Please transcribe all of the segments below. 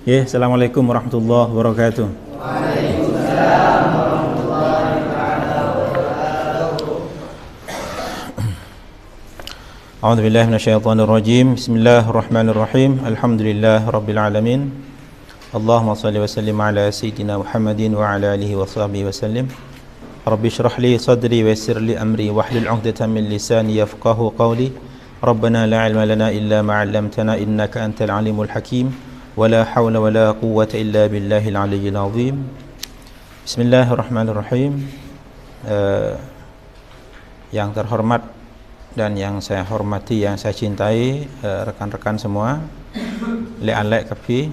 Ya, Assalamualaikum warahmatullahi wabarakatuh. Waalaikumsalam warahmatullahi wabarakatuh. A'udzu billahi minasyaitonir rajim. Bismillahirrahmanirrahim. Alhamdulillah rabbil alamin. Allahumma shalli wa sallim ala sayyidina Muhammadin wa ala alihi wa sahbihi wa sallim. Rabbi shrah li sadri wa yassir li amri wahlul 'uqdatam min lisani yafqahu qawli. Rabbana la 'ilma lana illa ma 'allamtana innaka antal alimul hakim. ولا حول ولا قوة إلا بالله العلي العظيم. بسم الله الرحمن الرحيم. Yang terhormat dan yang saya hormati, yang saya cintai, rekan-rekan semua, lek kapi.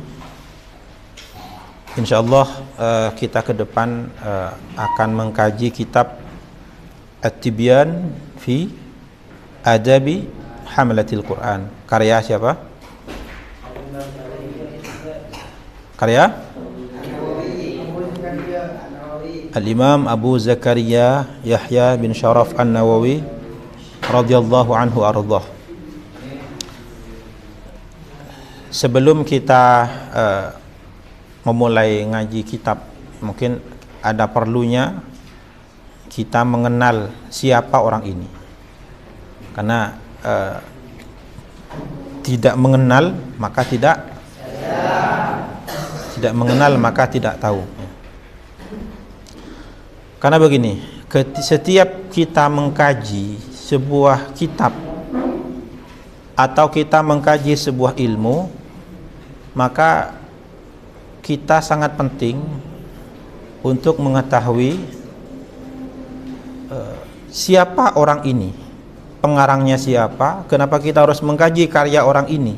InsyaAllah kita ke depan akan mengkaji kitab At-Tibyan fi Adabi Hamlatil Quran. Karya siapa? Karya Al-Imam Abu Zakaria Yahya bin Sharaf An-Nawawi radhiyallahu anhu ardah. Sebelum kita memulai ngaji kitab, mungkin ada perlunya kita mengenal siapa orang ini. Karena tidak mengenal maka tidak mengenal maka tidak tahu. Karena begini, setiap kita mengkaji sebuah kitab atau kita mengkaji sebuah ilmu, maka kita sangat penting untuk mengetahui siapa orang ini, pengarangnya siapa, kenapa kita harus mengkaji karya orang ini,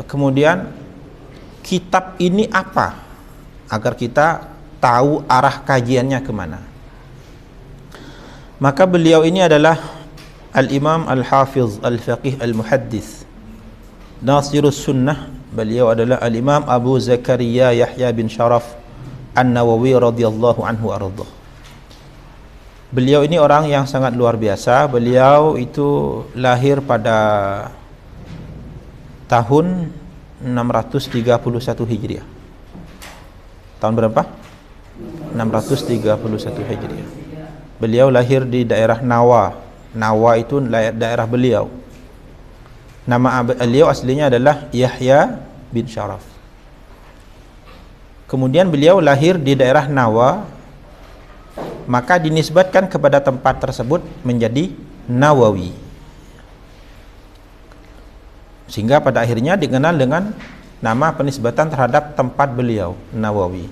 kemudian kitab ini apa, agar kita tahu arah kajiannya kemana. Maka beliau ini adalah Al-Imam Al-Hafiz Al-Faqih Al-Muhaddis Nasirus Sunnah. Beliau adalah Al-Imam Abu Zakaria Yahya bin Sharaf An-Nawawi radhiyallahu anhu ardah. Beliau ini orang yang sangat luar biasa. Beliau itu lahir pada tahun 631 Hijriah. Tahun berapa? 631 Hijriah. Beliau lahir di daerah Nawa. Nawa itu daerah beliau. Nama beliau aslinya adalah Yahya bin Sharaf. Kemudian beliau lahir di daerah Nawa, maka dinisbatkan kepada tempat tersebut menjadi Nawawi. Sehingga pada akhirnya dikenal dengan nama penisbatan terhadap tempat beliau, Nawawi.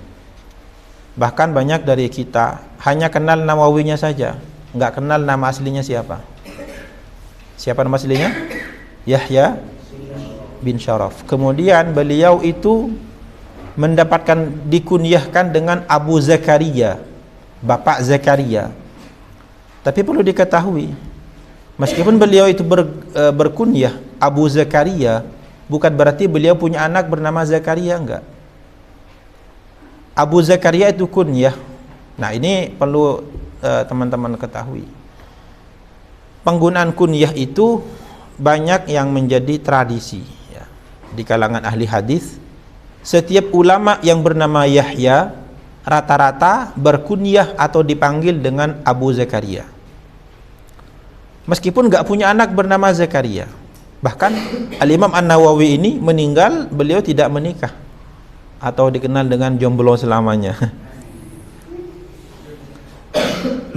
Bahkan banyak dari kita hanya kenal Nawawinya saja, nggak kenal nama aslinya siapa. Siapa nama aslinya? Yahya bin Sharaf. Kemudian beliau itu mendapatkan dikunyahkan dengan Abu Zakaria, Bapak Zakaria. Tapi perlu diketahui, meskipun beliau itu berkunyah Abu Zakaria, bukan berarti beliau punya anak bernama Zakaria, enggak. Abu Zakaria itu kunyah. Nah, ini perlu teman-teman ketahui. Penggunaan kunyah itu banyak yang menjadi tradisi ya, di kalangan ahli hadis. Setiap ulama yang bernama Yahya rata-rata berkunyah atau dipanggil dengan Abu Zakaria, meskipun enggak punya anak bernama Zakaria. Bahkan Al-Imam An-Nawawi ini meninggal, beliau tidak menikah atau dikenal dengan jomblo selamanya.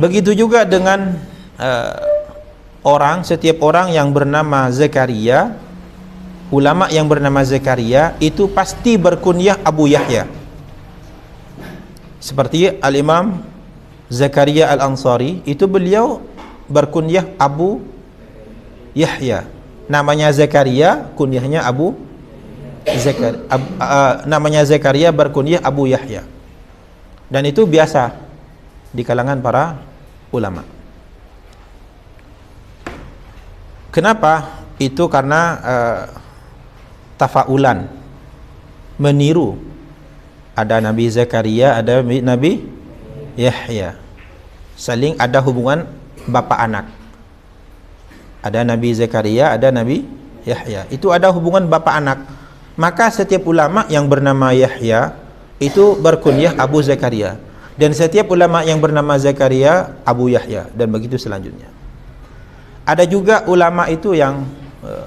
Begitu juga dengan setiap orang yang bernama Zakaria, ulama yang bernama Zakaria itu pasti berkunyah Abu Yahya. Seperti Al-Imam Zakaria Al-Ansari, itu beliau berkunyah Abu Yahya. Namanya Zakaria, kunyahnya Abu Zakaria. Namanya Zakaria, berkunyah Abu Yahya. Dan itu biasa di kalangan para ulama. Kenapa? Itu karena tafaulan, meniru. Ada Nabi Zakaria, ada Nabi Yahya. Saling ada hubungan bapak anak. Ada Nabi Zakaria, ada Nabi Yahya. Itu ada hubungan bapak anak. Maka setiap ulama yang bernama Yahya itu berkunyah Abu Zakaria, dan setiap ulama yang bernama Zakaria Abu Yahya, dan begitu selanjutnya. Ada juga ulama itu yang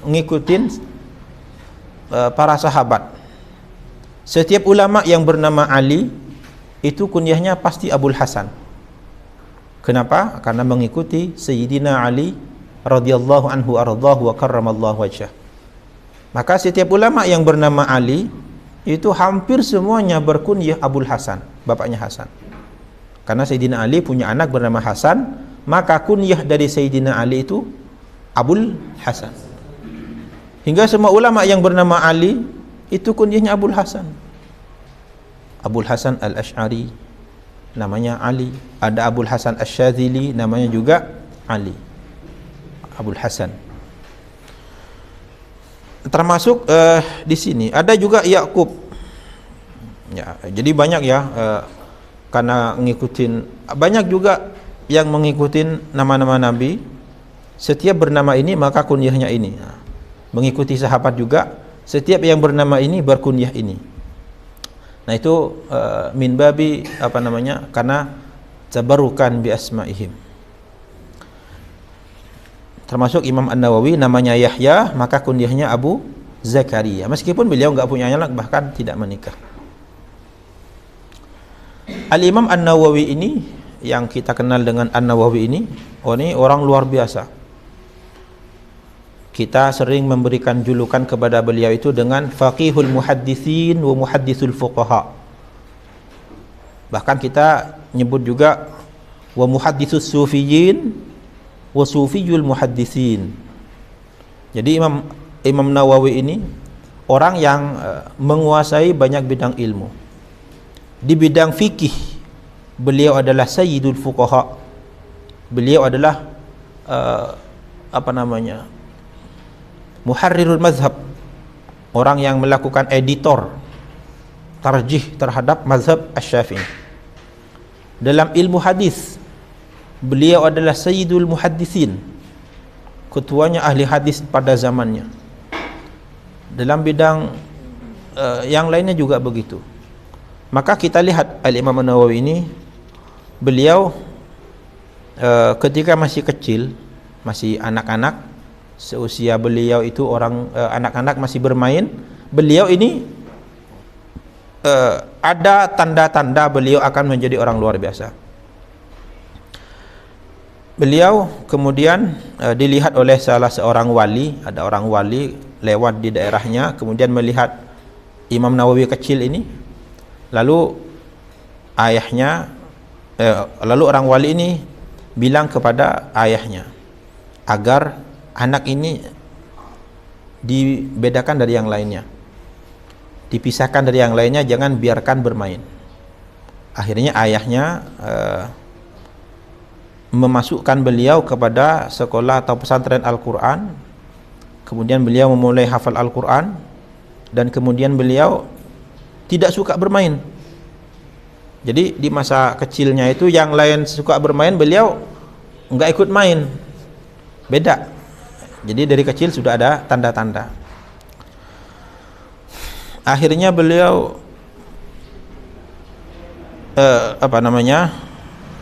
ngikutin para sahabat. Setiap ulama yang bernama Ali itu kunyahnya pasti Abul Hasan. Kenapa? Karena mengikuti Sayyidina Ali radhiyallahu anhu ardahu wa karramallahu wajhah. Maka setiap ulama yang bernama Ali itu hampir semuanya berkunyah Abul Hasan, bapaknya Hasan. Karena Sayyidina Ali punya anak bernama Hasan, maka kunyah dari Sayyidina Ali itu Abul Hasan. Hingga semua ulama yang bernama Ali itu kunyahnya Abul Hasan. Abul Hasan Al-Asy'ari namanya Ali. Ada Abul Hasan Asy-Syadzili namanya juga Ali. Abul Hasan. Termasuk di sini ada juga Yakub. Ya, jadi banyak ya, karena ngikutin, banyak juga yang mengikutin nama-nama Nabi. Setiap bernama ini maka kunyahnya ini. Nah, mengikuti sahabat juga, setiap yang bernama ini berkunyah ini. Nah itu min babi apa namanya? Karena tabarrukan bi asmaihim. Termasuk Imam An-Nawawi namanya Yahya, maka kunyahnya Abu Zakaria, meskipun beliau enggak punya anak, bahkan tidak menikah. Al-Imam An-Nawawi ini yang kita kenal dengan An-Nawawi ini, ini orang luar biasa. Kita sering memberikan julukan kepada beliau itu dengan faqihul muhadditsin wa muhadditsul fuqaha. Bahkan kita nyebut juga wa muhadditsus sufiyyin wa sufiyul muhadditsin. Jadi Imam Nawawi ini orang yang menguasai banyak bidang ilmu. Di bidang fikih beliau adalah sayyidul fuqaha. Beliau adalah muharrirul mazhab, orang yang melakukan editor tarjih terhadap mazhab Asy-Syafi'i. Dalam ilmu hadis beliau adalah sayyidul muhadditsin, ketuanya ahli hadis pada zamannya. Dalam bidang yang lainnya juga begitu. Maka kita lihat Al-Imam An-Nawawi ini, beliau ketika masih kecil, masih anak-anak, seusia beliau itu orang anak-anak masih bermain, beliau ini ada tanda-tanda beliau akan menjadi orang luar biasa. Beliau kemudian dilihat oleh salah seorang wali, ada orang wali lewat di daerahnya, kemudian melihat Imam Nawawi kecil ini, lalu orang wali ini bilang kepada ayahnya agar anak ini dibedakan dari yang lainnya, dipisahkan dari yang lainnya, jangan biarkan bermain. Akhirnya ayahnya memasukkan beliau kepada sekolah atau pesantren Al-Quran. Kemudian beliau memulai hafal Al-Quran, dan kemudian beliau tidak suka bermain. Jadi di masa kecilnya itu yang lain suka bermain, beliau enggak ikut main, beda. Jadi dari kecil sudah ada tanda-tanda. Akhirnya beliau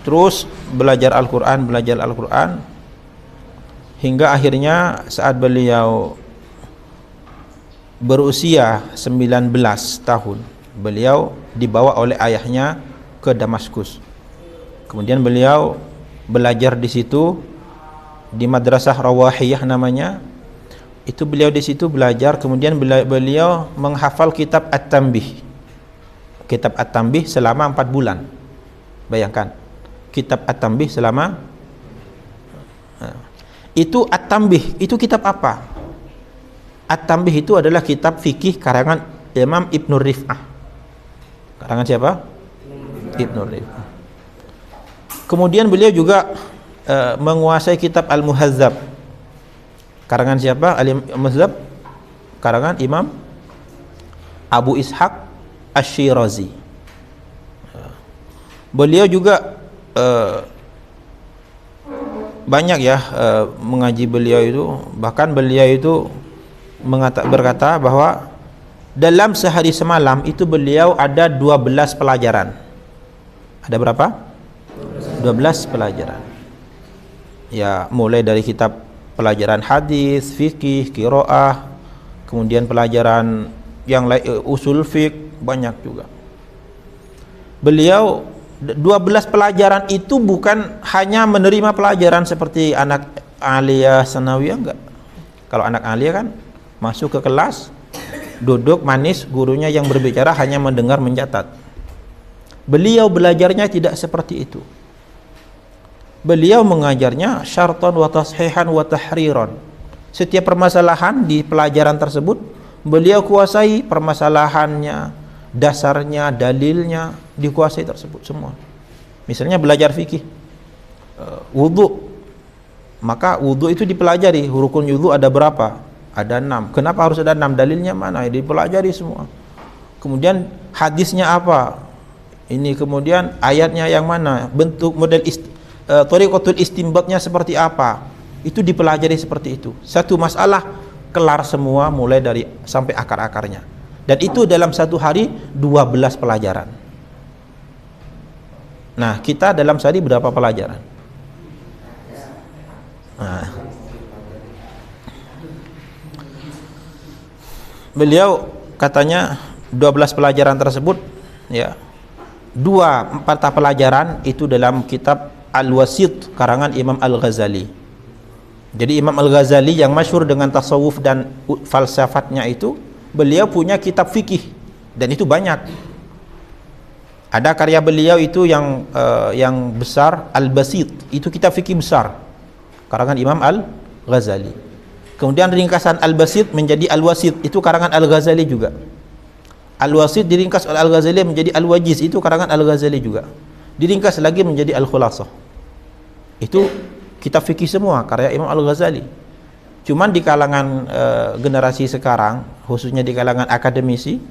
terus belajar Al-Quran hingga akhirnya saat beliau berusia 19 tahun, beliau dibawa oleh ayahnya ke Damaskus. Kemudian beliau belajar di situ, di Madrasah Rawahiyah namanya. Itu beliau di situ belajar, kemudian beliau menghafal kitab At-Tanbih. Kitab At-Tanbih selama 4 bulan. Bayangkan, kitab At-Tanbih selama itu. At-Tanbih itu kitab apa? At-Tanbih itu adalah kitab fikih karangan Imam Ibnu Rif'ah. Karangan siapa? Ibnu Rif'ah. Kemudian beliau juga menguasai kitab Al-Muhazzab. Karangan siapa? Al-Muhazzab karangan Imam Abu Ishaq Asy-Syirazi. Beliau juga banyak ya mengaji beliau itu. Bahkan beliau itu berkata bahwa dalam sehari semalam itu beliau ada 12 pelajaran. Ada berapa? 12 pelajaran. Ya, mulai dari kitab pelajaran hadis, fikih, qiraah, kemudian pelajaran yang lain, usul fiqh, banyak juga. Beliau 12 pelajaran itu bukan hanya menerima pelajaran seperti anak aliyah sanawiyah, enggak. Kalau anak aliyah kan masuk ke kelas, duduk manis, gurunya yang berbicara hanya mendengar mencatat. Beliau belajarnya tidak seperti itu. Beliau mengajarnya syartan wa tashihan wa tahriran. Setiap permasalahan di pelajaran tersebut beliau kuasai permasalahannya, dasarnya, dalilnya, dikuasai tersebut semua. Misalnya belajar fikih, wudu, maka wudu itu dipelajari. Rukun wudu ada berapa? Ada 6. Kenapa harus ada 6? Dalilnya mana? Dipelajari semua. Kemudian hadisnya apa? Ini kemudian ayatnya yang mana? Bentuk model thariqatul istinbatnya seperti apa? Itu dipelajari seperti itu. Satu masalah kelar semua mulai dari sampai akar-akarnya. Dan itu dalam satu hari 12 pelajaran. Nah, kita dalam sehari berapa pelajaran? Nah, beliau katanya 12 pelajaran tersebut, ya, 2 mata pelajaran itu dalam kitab Al-Wasit karangan Imam Al-Ghazali. Jadi Imam Al-Ghazali yang masyhur dengan tasawuf dan falsafatnya itu, beliau punya kitab fikih dan itu banyak. Ada karya beliau itu yang besar, Al-Basit, itu kitab fikih besar karangan Imam Al-Ghazali. Kemudian ringkasan Al-Basit menjadi Al-Wasit, itu karangan Al-Ghazali juga. Al-Wasit diringkas oleh Al-Ghazali menjadi Al-Wajiz, itu karangan Al-Ghazali juga. Diringkas lagi menjadi Al-Khulasah. Itu kitab fikih semua karya Imam Al-Ghazali. Cuman di kalangan generasi sekarang, khususnya di kalangan akademisi,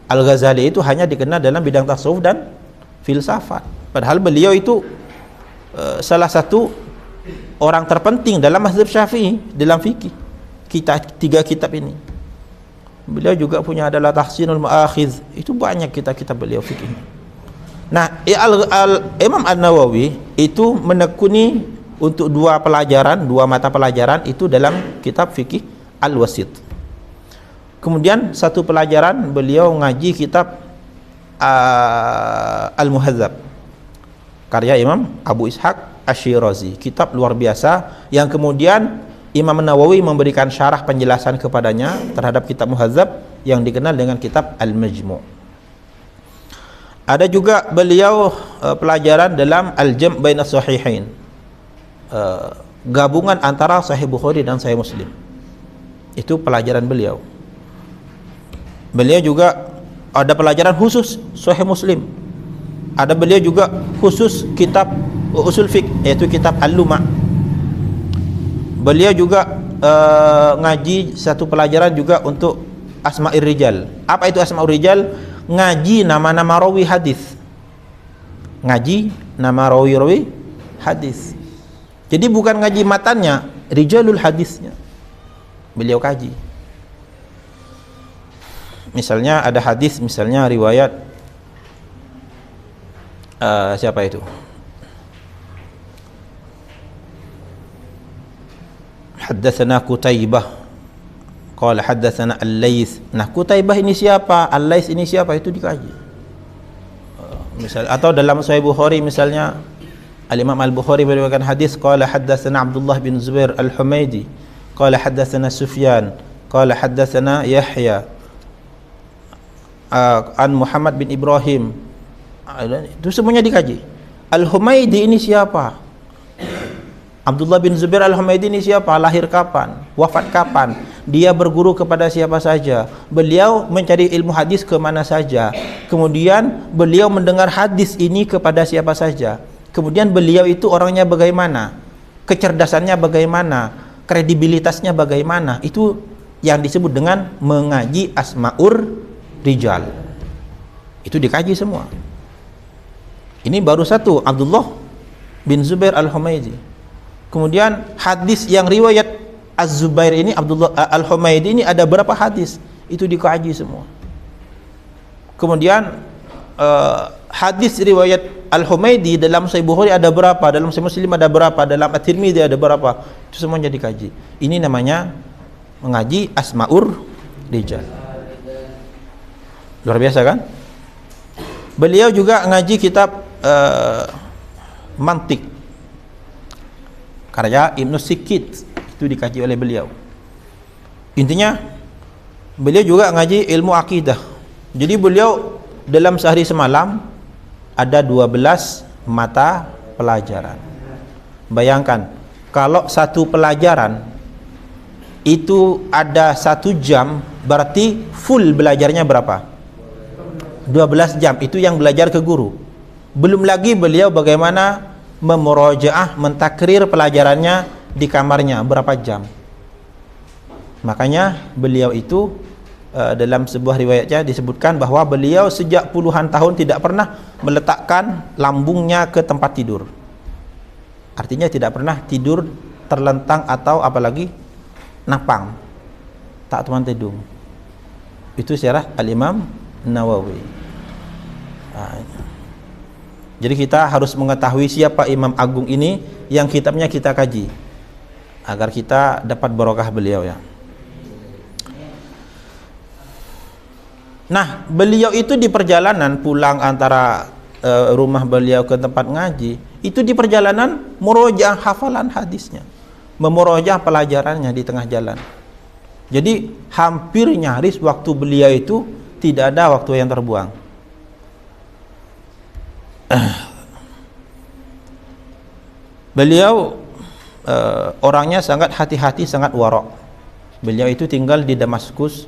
Al-Ghazali itu hanya dikenal dalam bidang tasawuf dan filsafat. Padahal beliau itu salah satu orang terpenting dalam mazhab Syafi'i dalam fikih. Kita 3 kitab ini. Beliau juga punya adalah Tahsinul Mu'akhiz. Itu banyak kitab-kitab beliau fikih. Nah, Imam An-Nawawi itu menekuni untuk 2 pelajaran, 2 mata pelajaran itu dalam kitab fikih Al-Wasit. Kemudian satu pelajaran beliau ngaji kitab Al-Muhadzab karya Imam Abu Ishaq Asy-Syirazi, kitab luar biasa yang kemudian Imam Nawawi memberikan syarah penjelasan kepadanya terhadap kitab Muhadzab yang dikenal dengan kitab Al-Majmu'. Ada juga beliau pelajaran dalam Al-Jam' Bainas Sahihain, gabungan antara Sahih Bukhari dan Sahih Muslim. Itu pelajaran beliau. Beliau juga ada pelajaran khusus Sahih Muslim. Ada beliau juga khusus kitab usul fiqh, yaitu kitab Al-Luma'. Beliau juga ngaji satu pelajaran juga untuk Asma'ir Rijal. Apa itu Asma'ur Rijal? Ngaji nama-nama rawi hadis. Ngaji nama rawi-rawi hadis. Jadi bukan ngaji matannya, rijalul hadisnya. Beliau kaji. Misalnya ada hadis, misalnya riwayat siapa itu? Haddatsana Qutaibah qala haddatsana Al-Laits. Nah, Qutaibah ini siapa? Al-Laits ini siapa? Itu dikaji. Misal atau dalam Sahih Bukhari misalnya Al-Imam Al-Bukhari meriwayatkan hadis qala haddatsana Abdullah bin Zubair Al-Humaidi qala haddatsana Sufyan qala haddatsana Yahya an Muhammad bin Ibrahim. Itu semuanya dikaji. Al-Humaidi ini siapa? Abdullah bin Zubair Al-Humaidi ini siapa? Lahir kapan? Wafat kapan? Dia berguru kepada siapa saja? Beliau mencari ilmu hadis ke mana saja? Kemudian beliau mendengar hadis ini kepada siapa saja? Kemudian beliau itu orangnya bagaimana? Kecerdasannya bagaimana? Kredibilitasnya bagaimana? Itu yang disebut dengan mengaji Asma'ur Rijal. Itu dikaji semua. Ini baru satu, Abdullah bin Zubair Al-Humaidi. Kemudian hadis yang riwayat Az-Zubair ini, Abdullah Al-Humaidi ini ada berapa hadis? Itu dikaji semua. Kemudian hadis riwayat Al-Humaidi dalam Sahih Bukhari ada berapa, dalam Sahih Muslim ada berapa, dalam At-Tirmidzi ada berapa, itu semuanya dikaji. Ini namanya mengaji Asmaur Rijal. Luar biasa kan? Beliau juga ngaji kitab Mantik karya Ibnu Sikit, itu dikaji oleh beliau. Intinya beliau juga ngaji ilmu akidah. Jadi beliau dalam sehari semalam ada 12 mata pelajaran. Bayangkan kalau satu pelajaran itu ada 1 jam, berarti full belajarnya berapa? 12 jam, itu yang belajar ke guru. Belum lagi beliau bagaimana memurojaah, mentakrir pelajarannya di kamarnya berapa jam. Makanya beliau itu dalam sebuah riwayatnya disebutkan bahwa beliau sejak puluhan tahun tidak pernah meletakkan lambungnya ke tempat tidur. Artinya tidak pernah tidur terlentang atau apalagi napang, tak tuan tidung. Itu syarah Al-Imam Nawawi. Jadi kita harus mengetahui siapa Imam Agung ini yang kitabnya kita kaji agar kita dapat barokah beliau ya. Nah, beliau itu di perjalanan pulang antara rumah beliau ke tempat ngaji, itu di perjalanan murojaah hafalan hadisnya, memurojaah pelajarannya di tengah jalan. Jadi hampir nyaris waktu beliau itu tidak ada waktu yang terbuang. Beliau orangnya sangat hati-hati, sangat warok. Beliau itu tinggal di Damaskus,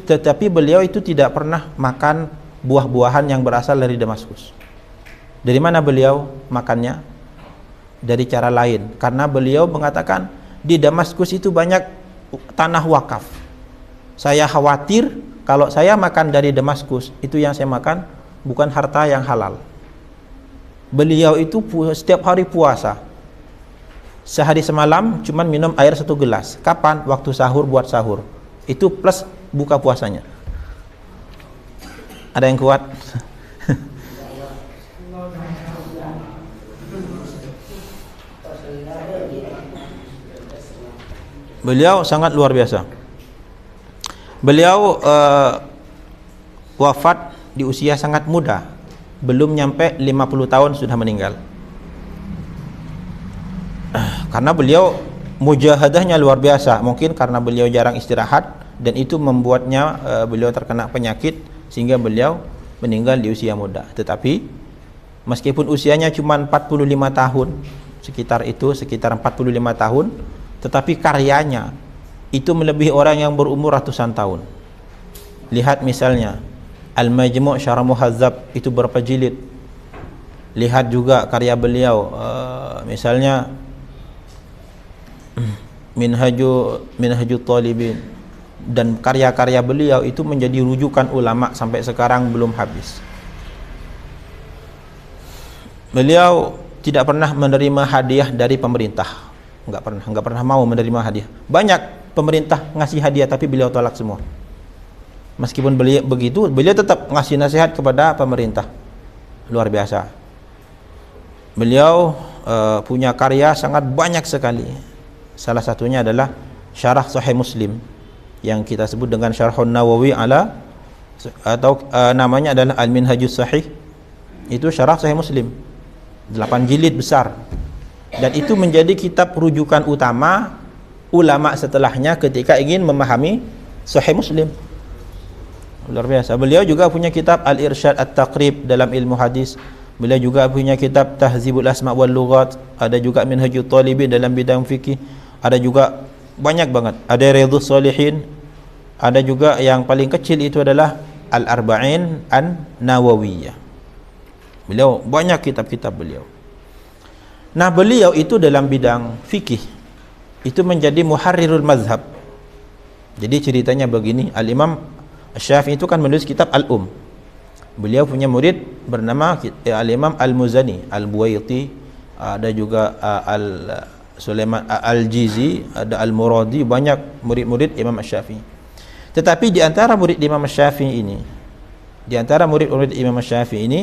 tetapi beliau itu tidak pernah makan buah-buahan yang berasal dari Damaskus. Dari mana beliau makannya? Dari cara lain, karena beliau mengatakan di Damaskus itu banyak tanah wakaf. Saya khawatir kalau saya makan dari Damaskus, itu yang saya makan bukan harta yang halal. Beliau itu setiap hari puasa, sehari semalam cuman minum air 1 gelas. Kapan? Waktu sahur, buat sahur. Itu plus buka puasanya. Ada yang kuat? Beliau sangat luar biasa. Beliau wafat di usia sangat muda, belum nyampe 50 tahun sudah meninggal. Karena beliau mujahadahnya luar biasa, mungkin karena beliau jarang istirahat dan itu membuatnya beliau terkena penyakit sehingga beliau meninggal di usia muda. Tetapi meskipun usianya cuma 45 tahun, sekitar 45 tahun, tetapi karyanya itu melebihi orang yang berumur ratusan tahun. Lihat misalnya Al-Majmu' Syarah Muhazzab, itu berapa jilid. Lihat juga karya beliau misalnya Minhajut Talibin, dan karya-karya beliau itu menjadi rujukan ulama sampai sekarang belum habis. Beliau tidak pernah menerima hadiah dari pemerintah, enggak pernah mau menerima hadiah. Banyak pemerintah ngasih hadiah tapi beliau tolak semua. Meskipun beliau begitu, beliau tetap ngasih nasihat kepada pemerintah. Luar biasa. Beliau punya karya sangat banyak sekali. Salah satunya adalah Syarah Sahih Muslim yang kita sebut dengan Syarhun Nawawi ala, atau namanya adalah Al-Minhajus Sahih. Itu Syarah Sahih Muslim, 8 jilid besar, dan itu menjadi kitab rujukan utama ulama setelahnya ketika ingin memahami Sahih Muslim. Luar biasa. Beliau juga punya kitab Al-Irsyad At-Taqrib dalam ilmu hadis. Beliau juga punya kitab Tahzibul Asma' wal Lughat. Ada juga Minhajut Talibin dalam bidang fikih. Ada juga banyak banget. Ada Riyadhus Shalihin. Ada juga yang paling kecil itu adalah Al-Arba'in An-Nawawiyah. Beliau banyak kitab-kitab beliau. Nah, beliau itu dalam bidang fikih itu menjadi muharrirul mazhab. Jadi ceritanya begini, Al-Imam Syafi'i itu kan menulis kitab Al-Um. Beliau punya murid bernama Al-Imam Al-Muzani, Al-Buwaiti, ada juga Sulaiman Al-Jizi, ada Al-Muradi, banyak murid-murid Imam Syafi'i. Tetapi di antara murid Imam Syafi'i ini, di antara murid-murid Imam Syafi'i ini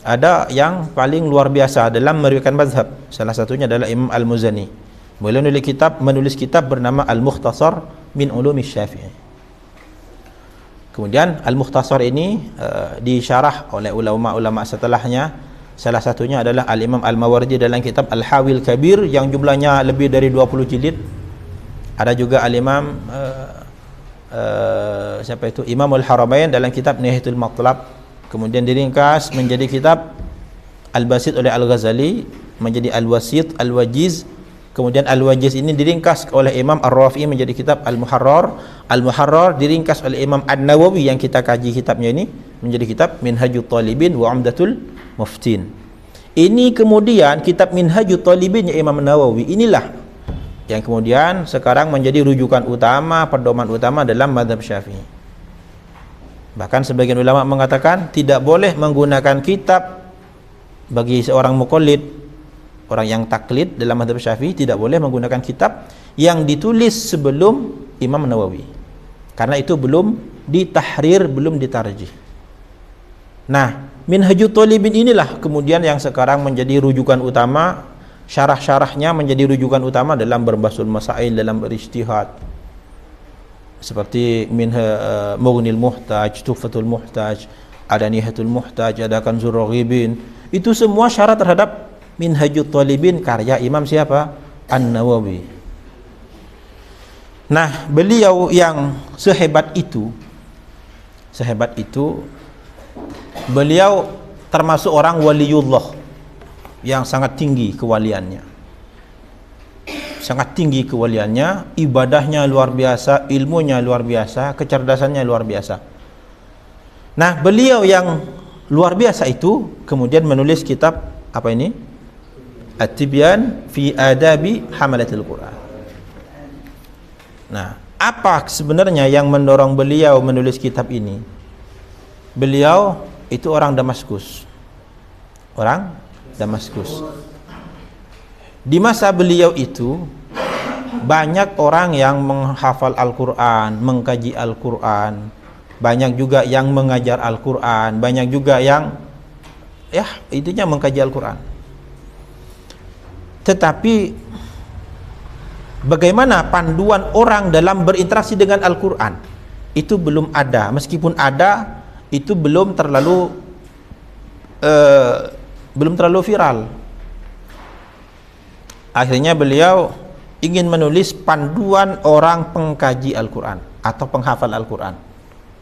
ada yang paling luar biasa dalam meriwayatkan mazhab. Salah satunya adalah Imam Al-Muzani. Beliau menulis kitab bernama Al-Mukhtasar min Ulumi Syafi'i. Kemudian Al-Mukhtasar ini disyarah oleh ulama-ulama setelahnya. Salah satunya adalah Al-Imam Al-Mawardi dalam kitab Al-Hawil Kabir yang jumlahnya lebih dari 20 jilid. Ada juga Al-Imam siapa itu, Imam Al-Haramain dalam kitab Nihayatul Matlab. Kemudian diringkas menjadi kitab Al-Basit oleh Al-Ghazali, menjadi Al-Wasit, Al-Wajiz. Kemudian Al-Wajiz ini diringkas oleh Imam Ar-Rafi'i menjadi kitab Al-Muharrar. Al-Muharrar diringkas oleh Imam An-Nawawi yang kita kaji kitabnya ini menjadi kitab Minhajut Talibin wa Umdatul Muftin. Ini kemudian kitab Minhajut Talibin Imam Nawawi inilah yang kemudian sekarang menjadi rujukan utama, pedoman utama dalam mazhab Syafi'i. Bahkan sebagian ulama mengatakan tidak boleh menggunakan kitab bagi seorang muqallid, orang yang taklid dalam mazhab Syafi'i tidak boleh menggunakan kitab yang ditulis sebelum Imam Nawawi. Karena itu belum ditahrir, belum ditarjih. Nah, Minhajut Talibin inilah kemudian yang sekarang menjadi rujukan utama. Syarah-syarahnya menjadi rujukan utama dalam berbasul masail, dalam berijtihad. Seperti Mughnil Muhtaj, Tuhfatul Muhtaj, ada Nihayatul Muhtaj, ada Kanzur Raghibin. Itu semua syarah terhadap Minhajut Talibin karya Imam siapa? An-Nawawi. Nah, beliau yang sehebat itu, beliau termasuk orang waliullah yang sangat tinggi kewaliannya, sangat tinggi kewaliannya, ibadahnya luar biasa, ilmunya luar biasa, kecerdasannya luar biasa. Nah, beliau yang luar biasa itu kemudian menulis kitab apa ini? At-Tibyan fi Adabi Hamalatil Quran. Nah, apa sebenarnya yang mendorong beliau menulis kitab ini? Beliau itu orang Damaskus. Di masa beliau itu banyak orang yang menghafal Al-Quran, mengkaji Al-Quran, banyak juga yang mengajar Al-Quran, banyak juga yang intinya mengkaji Al-Quran. Tetapi bagaimana panduan orang dalam berinteraksi dengan Al-Quran itu belum ada. Meskipun ada, itu belum terlalu viral. Akhirnya beliau ingin menulis panduan orang pengkaji Al-Quran atau penghafal Al-Quran.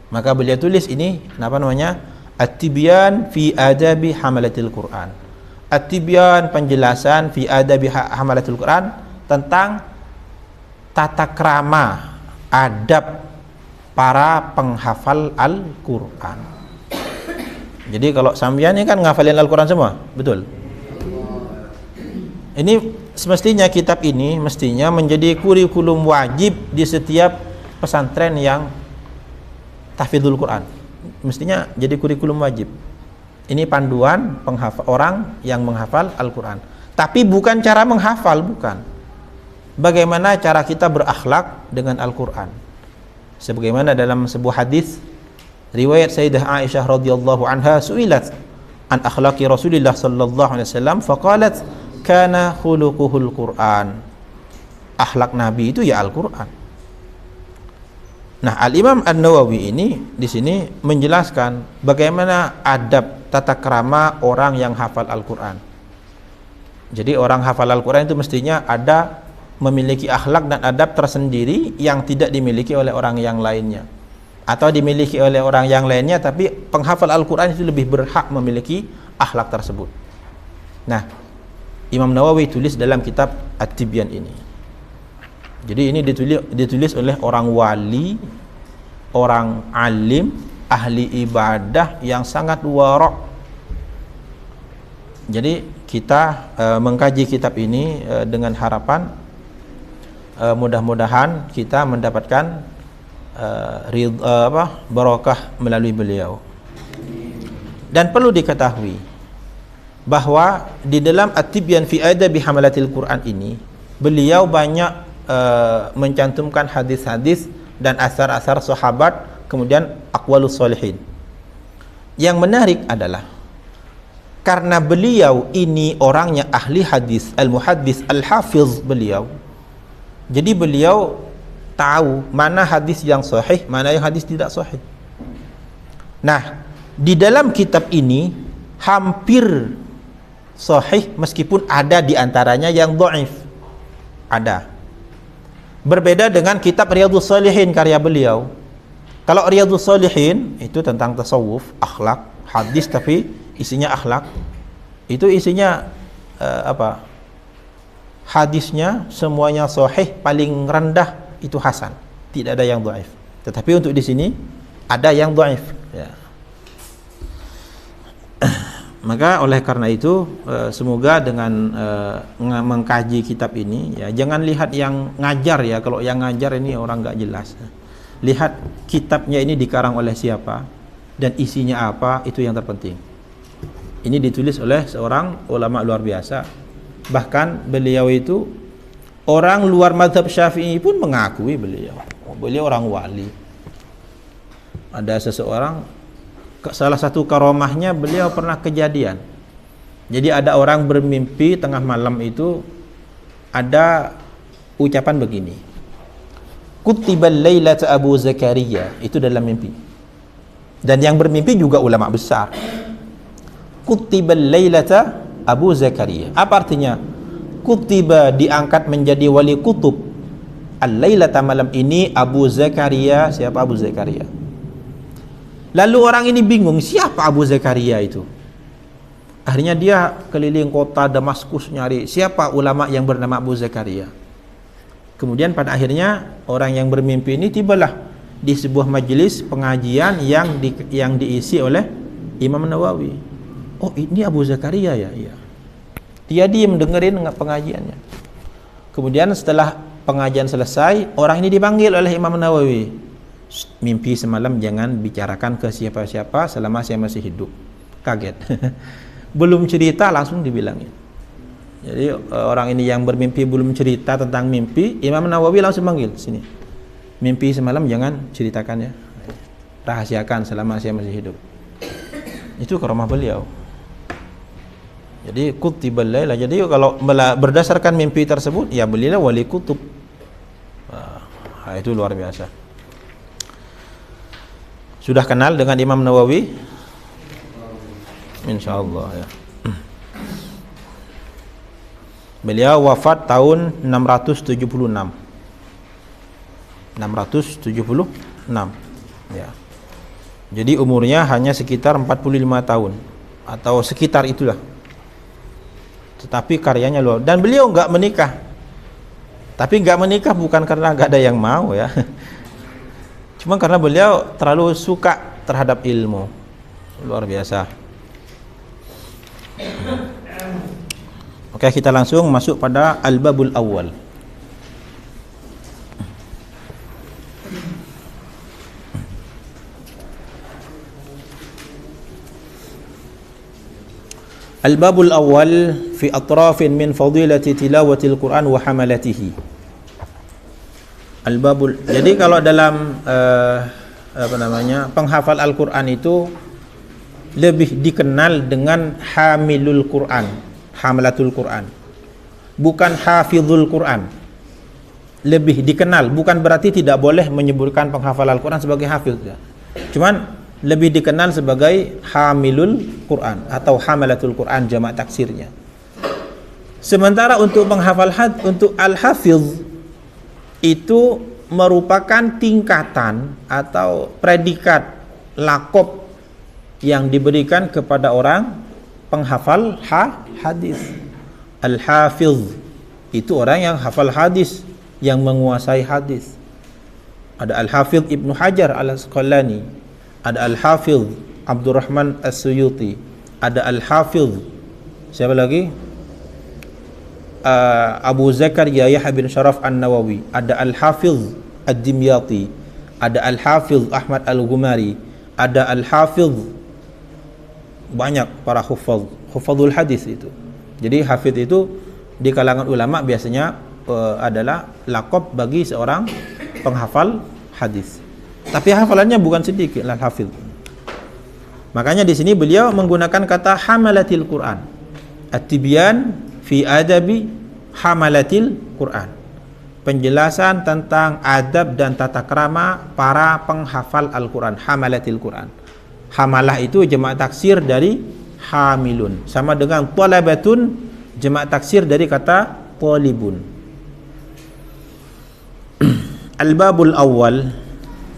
Maka beliau tulis ini, apa namanya? At-Tibyan fi Adabi Hamalatil Quran. At-Tibyan, penjelasan fi Adabi Hamalatil Quran tentang tata krama, adab para penghafal Al-Quran. Jadi kalau sampeyan ini kan ngafalin Al-Quran semua, betul? Ini semestinya kitab ini mestinya menjadi kurikulum wajib di setiap pesantren yang tahfidzul Quran. Mestinya jadi kurikulum wajib. Ini panduan penghafal orang yang menghafal Al-Quran. Tapi bukan cara menghafal, bukan. Bagaimana cara kita berakhlak dengan Al-Quran. Sebagaimana dalam sebuah hadis riwayat Sayyidah Aisyah radhiyallahu anha su'ilat an akhlaqi Rasulillah sallallahu alaihi wasallam faqalat kana khuluquhul Quran. Akhlak Nabi itu ya Al-Quran. Nah, Al-Imam An-Nawawi ini di sini menjelaskan bagaimana adab tata krama orang yang hafal Al-Quran. Jadi orang hafal Al-Quran itu mestinya ada memiliki akhlak dan adab tersendiri yang tidak dimiliki oleh orang yang lainnya. Atau dimiliki oleh orang yang lainnya, tapi penghafal Al-Quran itu lebih berhak memiliki akhlak tersebut. Nah, Imam Nawawi tulis dalam kitab At-Tibyan ini. Jadi ini ditulis oleh orang wali, orang alim, ahli ibadah yang sangat wara'. Jadi kita mengkaji kitab ini dengan harapan mudah-mudahan kita mendapatkan barakah melalui beliau. Dan perlu diketahui bahwa di dalam At-Tibyan fi Adabi Hamalatil Quran ini beliau banyak mencantumkan hadis-hadis dan asar-asar sahabat, kemudian aqwalus sholihin. Yang menarik adalah karena beliau ini orangnya ahli hadis, al-muhaddis, al-hafiz beliau. Jadi beliau tahu mana hadis yang sahih, mana yang hadis tidak sahih. Nah, di dalam kitab ini hampir sahih meskipun ada di antaranya yang dhaif. Ada. Berbeda dengan kitab Riyadhus Shalihin karya beliau. Kalau Riyadhus Shalihin itu tentang tasawuf, akhlak, hadis tapi isinya akhlak. Itu isinya hadisnya semuanya sahih, paling rendah itu hasan, tidak ada yang dhaif. Tetapi untuk di sini ada yang dhaif, ya. Maka oleh karena itu semoga dengan mengkaji kitab ini, ya, jangan lihat yang ngajar, ya. Kalau yang ngajar ini orang nggak jelas. Lihat kitabnya ini dikarang oleh siapa dan isinya apa, itu yang terpenting. Ini ditulis oleh seorang ulama luar biasa. Bahkan beliau itu orang luar mazhab Syafi'i pun mengakui beliau orang wali. Ada seseorang, salah satu karomahnya, beliau pernah kejadian. Jadi ada orang bermimpi tengah malam itu ada ucapan begini, kutibal lailata Abu Zakaria, itu dalam mimpi. Dan yang bermimpi juga ulama besar. Kutibal lailata Abu Zakaria. Apa artinya? Kutiba, diangkat menjadi wali kutub. Al-lailata, malam ini, Abu Zakaria. Siapa Abu Zakaria? Lalu orang ini bingung, siapa Abu Zakaria itu? Akhirnya dia keliling kota Damaskus nyari siapa ulama yang bernama Abu Zakaria. Kemudian pada akhirnya orang yang bermimpi ini tibalah di sebuah majelis pengajian yang diisi oleh Imam Nawawi. Oh, ini Abu Zakaria ya? Iya. Dia diam dengerin pengajiannya. Kemudian setelah pengajian selesai, orang ini dipanggil oleh Imam Nawawi. Mimpi semalam jangan bicarakan ke siapa-siapa selama saya masih hidup. Kaget. Belum cerita langsung dibilangin. Jadi orang ini yang bermimpi belum cerita tentang mimpi, Imam Nawawi langsung panggil sini. Mimpi semalam jangan ceritakan ya. Rahasiakan selama saya masih hidup. Itu karamah beliau. Jadi kutibal laila. Jadi kalau berdasarkan mimpi tersebut, ya beliau wali kutub. Nah, itu luar biasa. Sudah kenal dengan Imam Nawawi? Insyaallah ya. Beliau wafat tahun 676. 676 ya. Jadi umurnya hanya sekitar 45 tahun atau sekitar itulah. Tetapi karyanya luar. Dan beliau enggak menikah. Tapi enggak menikah bukan karena enggak ada yang mau ya. Cuma karena beliau terlalu suka terhadap ilmu. Luar biasa. Oke, kita langsung masuk pada al-babul awal. Al-babul awal fi atrafin min fadilati tilawatil Quran wa hamalatihi. Al-babul. Jadi kalau dalam penghafal Al-Qur'an itu lebih dikenal dengan hamilul Quran, hamalatul Quran. Bukan hafizul Quran. Lebih dikenal, bukan berarti tidak boleh menyebutkan penghafal Al-Qur'an sebagai hafiz ya. Cuman lebih dikenal sebagai hamilul Quran atau hamalatul Quran jamak taksirnya. Sementara untuk penghafal untuk al-hafiz itu merupakan tingkatan atau predikat laqab yang diberikan kepada orang penghafal hadis. Al-hafiz itu orang yang hafal hadis, yang menguasai hadis. Ada al-hafiz Ibnu Hajar al-Asqalani, ada al-hafiz Abdurrahman As-Suyuti, ada al-hafiz siapa lagi? Abu Zakaria Yahya bin Sharaf An-Nawawi, ada al-hafiz Ad-Dimyati, ada al-hafiz Ahmad Al-Ghumari, ada al-hafiz, banyak para hufadzul hadis itu. Jadi hafiz itu di kalangan ulama biasanya adalah laqab bagi seorang penghafal hadis. Tapi hafalannya bukan sedikit lah hafil. Makanya di sini beliau menggunakan kata hamalatil Quran. At-tibyan fi adabi hamalatil Quran. Penjelasan tentang adab dan tata krama para penghafal Al-Quran, hamalatil Quran. Hamalah itu jamak taksir dari hamilun, sama dengan talabatun, jamak taksir dari kata talibun. Al-babul awal,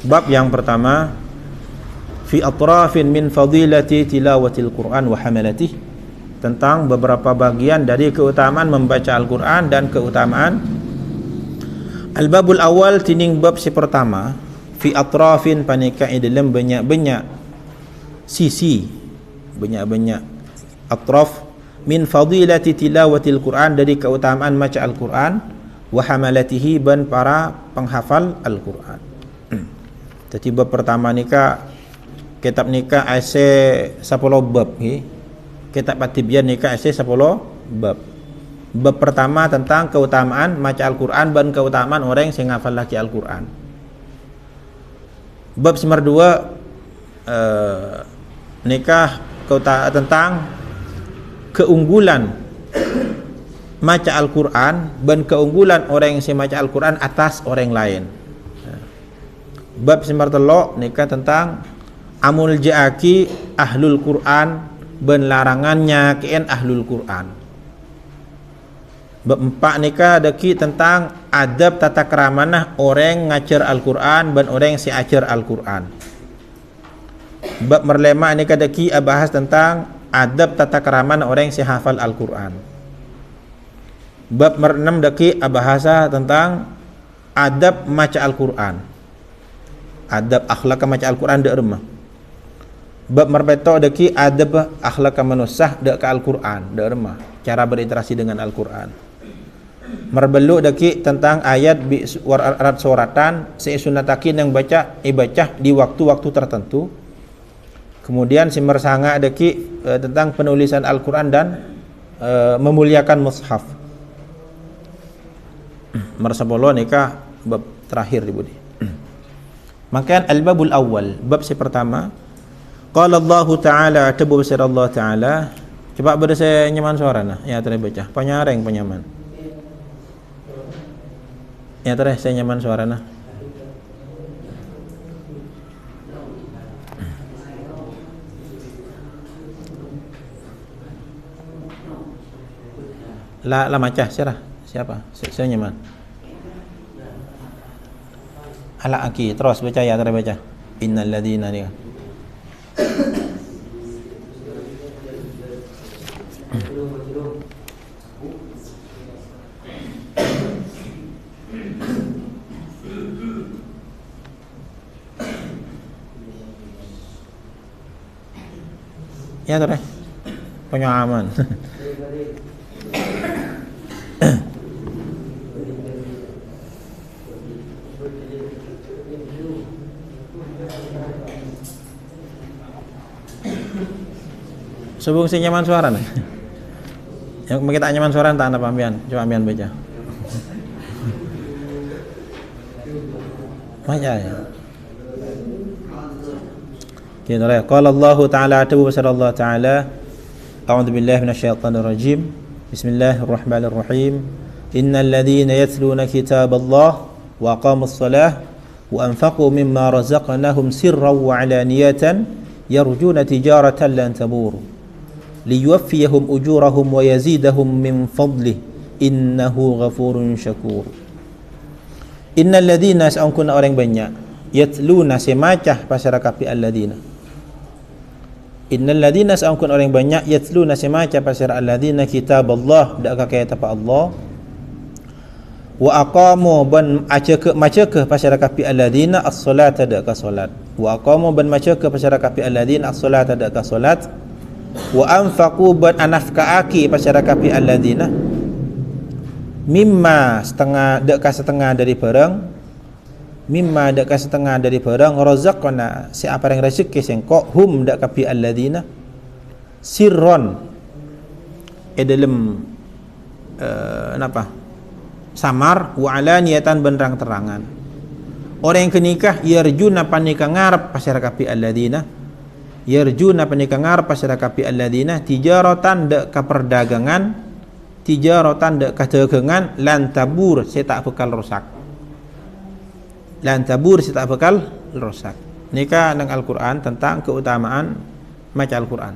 bab yang pertama, fi atrafin min fadilati tilawatil Quran wa hamalatih, tentang beberapa bagian dari keutamaan membaca Al-Quran dan keutamaan. Al-babul awal, tining bab si pertama, fi atrafin panika dalam banyak-banyak sisi, banyak-banyak atraf, min fadilati tilawatil Quran, dari keutamaan baca Al-Quran, wa hamalatihi, ban para penghafal Al-Quran. Jadi bab pertama nikah, kitab nikah ase 10 bab, kitab at-tibyan nikah ase 10 bab. Bab pertama tentang keutamaan baca Al-Quran dan keutamaan orang yang menghafal lagi Al-Quran. Bab nomor 2 nikah tentang keunggulan baca Al-Quran dan keunggulan orang yang baca Al-Quran atas orang lain. Bab nomor 3 nikah tentang amul ja'aki ahlul Quran dan larangannya kien ahlul Quran. Bab 4 nikah daki tentang adab tata keramanah orang ngajar Al-Quran dan orang si ajar Al-Quran. Bab merlema nikah daki bahas tentang adab tata keramanah orang si hafal Al-Quran. Bab mer-6 daki bahasa tentang adab maca Al-Quran, adab akhlak maca Al-Quran dak remah. Bab merbeto daki adab akhlak manusah dak ke Al-Quran dak remah, cara berinteraksi dengan Al-Quran. Merbelu daki tentang ayat bi warat suratan sesunatakin yang baca di waktu-waktu tertentu. Kemudian si mersanga daki tentang penulisan Al-Quran dan memuliakan mushaf. Mersabolo nikah bab terakhir di budi. Maka al-babul awal, bab si pertama, qala Allah Ta'ala, tebu besar Allah Ta'ala. Coba beri saya nyaman suara nah, ya tadi baca penyareng penyaman. Ya terus saya nyaman suara nah. La macah siapa? Saya nyaman. Ala aki terus baca ya terus baca. Innal ladzina ni. Ya terus penyaman. Sebelum si nyaman suara nih. Yang kita nyaman suara tak ada pambian. Coba ambian baca. Baca ya. Kita lihat. Qala Allah Ta'ala, tabu besar Allah Ta'ala. A'udzu billahi minasyaitonir rajim. Bismillahirrahmanirrahim. Innal ladzina yatluna kitaballah wa aqamus shalah wa anfaqu mimma razaqnahum sirran wa 'alaniyatan yarjuna tijaratan lan tabur liyuwaffiyahum ujurahum wa yazidahum min fadlih innahu ghafurun syakur. Innal ladzina sa'ankun orang banyak yatluna semacah pasara kapi alladzina. Innal ladzina sa'ankun orang banyak yatluna semacah pasara alladzina kitaballah dak kakaya tapa Allah wa aqamu ban maca ke pasara kapi alladzina as-salata dak ka salat wa aqamu ban maca ke pasara kapi alladzina as-salata dak ka salat wa anfaqu ban anafkaaki pasara kapi alladzina mimma setengah dari barang mimma dak setengah dari barang razaqna si apa yang rezeki sengkok hum dak kapi alladzina sirron dalam napa samar wa alaniyatan benrang terangan Orang yang kenikah yarjuna panika ngarep pasyarakapi alladzina yarjuna panika ngarep pasyarakapi alladzina tijaratan de kaperdagangan tijaratan de kadagangan lan tabur saya tak bakal rosak. Lan tabur saya tak bakal rosak. Nikah nang Al-Qur'an tentang keutamaan maca Al-Qur'an.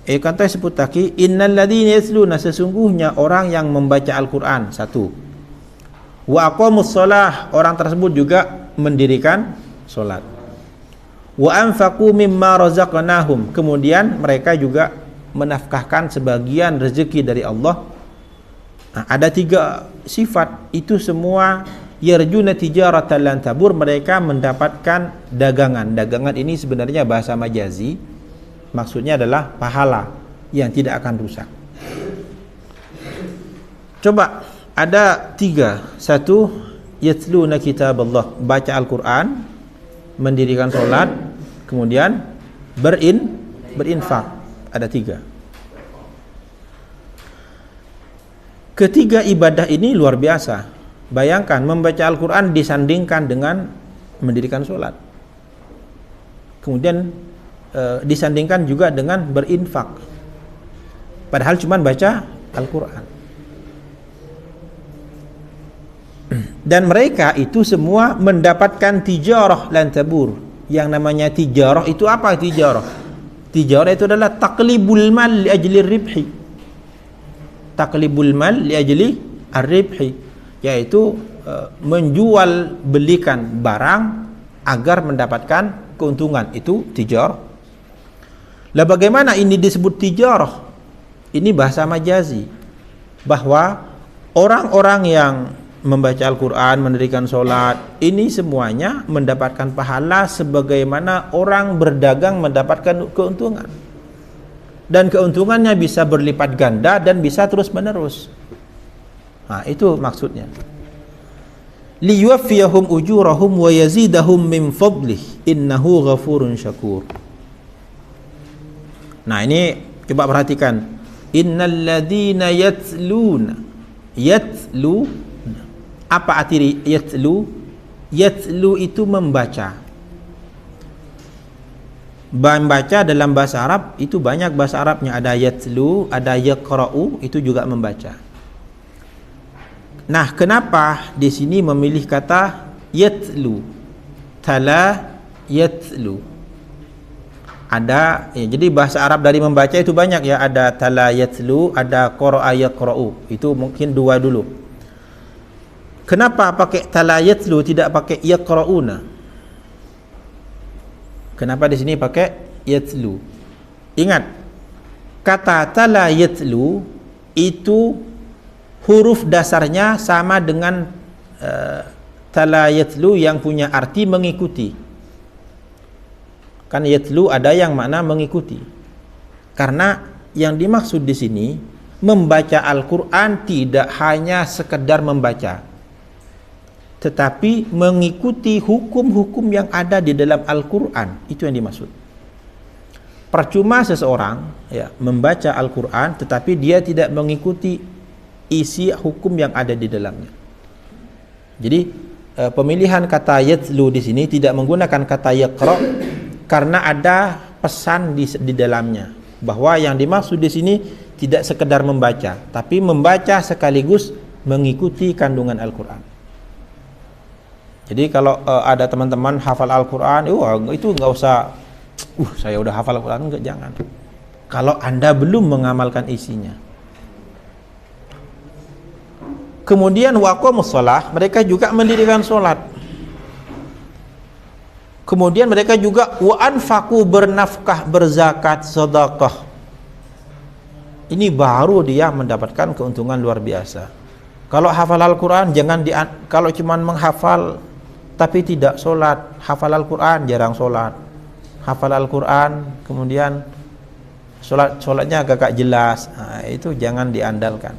Kata sebut taki innal ladzina yasluna sesungguhnya orang yang membaca Al-Qur'an satu. Wa aqamus shalah orang tersebut juga mendirikan salat. Wa anfaqu mimma razaqnahum kemudian mereka juga menafkahkan sebagian rezeki dari Allah. Nah, ada 3 sifat itu semua yarjuna tijaratan lan tabur mereka mendapatkan dagangan. Dagangan ini sebenarnya bahasa majazi. Maksudnya adalah pahala yang tidak akan rusak. Coba ada 3. Satu, yatluna kitab Allah, baca Al-Quran, mendirikan solat, kemudian berinfak. Ada 3. Ketiga ibadah ini luar biasa. Bayangkan membaca Al-Quran disandingkan dengan mendirikan solat. Kemudian disandingkan juga dengan berinfak. Padahal cuma baca Al-Quran. Dan mereka itu semua mendapatkan tijarah lan tabur. Yang namanya tijarah itu apa tijarah? Tijarah itu adalah taqlibul mal li ajli ribhi. Taqlibul mal li ajli ar-ribhi, yaitu menjual belikan barang agar mendapatkan keuntungan. Itu tijarah. Lah bagaimana ini disebut tijarah? Ini bahasa majazi bahwa orang-orang yang membaca Al-Quran, mendirikan sholat, ini semuanya mendapatkan pahala sebagaimana orang berdagang mendapatkan keuntungan. Dan keuntungannya bisa berlipat ganda dan bisa terus menerus. Nah, itu maksudnya. Liyuwaffiyahum ujurahum wa yazidahum min fadlih innahu ghafurun syakur. Nah, ini coba perhatikan. Innal ladzina yatluna apa arti yatlu? Yatlu itu membaca. Membaca dalam bahasa Arab itu banyak bahasa Arabnya. Ada yatlu, ada yaqra'u, itu juga membaca. Nah, kenapa di sini memilih kata yatlu? Tala yatlu. Ada ya, jadi bahasa Arab dari membaca itu banyak ya. Ada tala yatlu, ada qara'a yaqra'u. Itu mungkin 2 dulu. Kenapa pakai tala yatlu tidak pakai yaqra'una? Kenapa di sini pakai yatlu? Ingat, kata tala yatlu itu huruf dasarnya sama dengan tala yatlu yang punya arti mengikuti. Kan yatlu ada yang makna mengikuti. Karena yang dimaksud di sini membaca Al-Qur'an tidak hanya sekedar membaca, tetapi mengikuti hukum-hukum yang ada di dalam Al-Quran. Itu yang dimaksud. Percuma seseorang ya, membaca Al-Quran tetapi dia tidak mengikuti isi hukum yang ada di dalamnya. Jadi pemilihan kata yatlu di sini tidak menggunakan kata yaqra karena ada pesan di dalamnya bahwa yang dimaksud di sini tidak sekedar membaca, tapi membaca sekaligus mengikuti kandungan Al-Quran. Jadi kalau ada teman-teman hafal Al-Quran, itu nggak usah, saya udah hafal Al-Quran, enggak, jangan. Kalau Anda belum mengamalkan isinya. Kemudian waqamus shalah, mereka juga mendirikan sholat. Kemudian mereka juga wa anfaqu, bernafkah, berzakat, sedekah. Ini baru dia mendapatkan keuntungan luar biasa. Kalau hafal Al-Quran jangan kalau cuman menghafal tapi tidak sholat, hafal Al-Quran jarang sholat, hafal Al-Quran kemudian sholatnya agak jelas, nah, itu jangan diandalkan.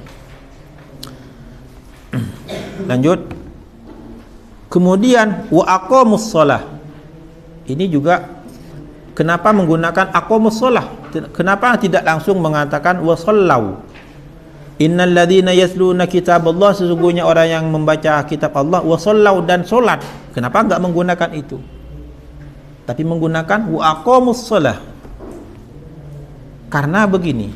Lanjut. Kemudian wa aqamus shalah, ini juga kenapa menggunakan aqamus shalah, kenapa tidak langsung mengatakan wa shallau? Innal ladzina yatluna kitaballah, sesungguhnya orang yang membaca kitab Allah, wa shallau, dan solat. Kenapa enggak menggunakan itu? Tapi menggunakan wa aqamus shalah. Karena begini,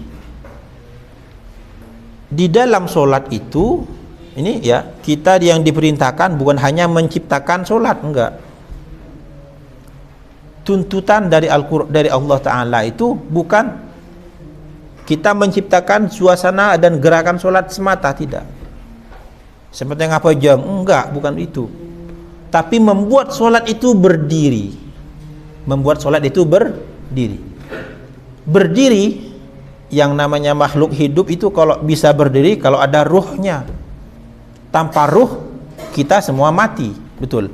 di dalam solat itu, ini ya, kita yang diperintahkan bukan hanya menciptakan solat, enggak. Tuntutan dari Al-Qur'an, dari Allah Ta'ala itu bukan kita menciptakan suasana dan gerakan solat semata, tidak. Seperti yang apa jam, enggak, bukan itu. Tapi membuat solat itu berdiri. Membuat solat itu berdiri. Berdiri, yang namanya makhluk hidup itu kalau bisa berdiri kalau ada ruhnya. Tanpa ruh kita semua mati, betul.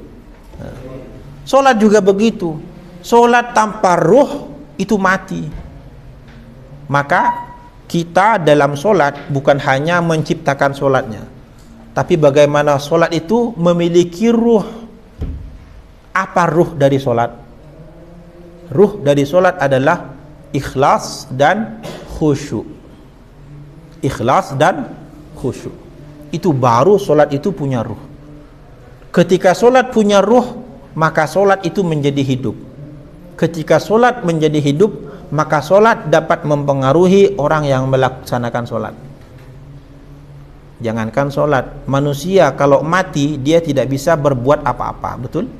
Solat juga begitu. Solat tanpa ruh itu mati. Maka kita dalam solat bukan hanya menciptakan solatnya, tapi bagaimana solat itu memiliki ruh. Apa ruh dari solat? Ruh dari solat adalah ikhlas dan khusyuk. Ikhlas dan khusyuk. Itu baru solat itu punya ruh. Ketika solat punya ruh, maka solat itu menjadi hidup. Ketika solat menjadi hidup, maka solat dapat mempengaruhi orang yang melaksanakan solat. Jangankan solat, manusia kalau mati dia tidak bisa berbuat apa-apa, betul?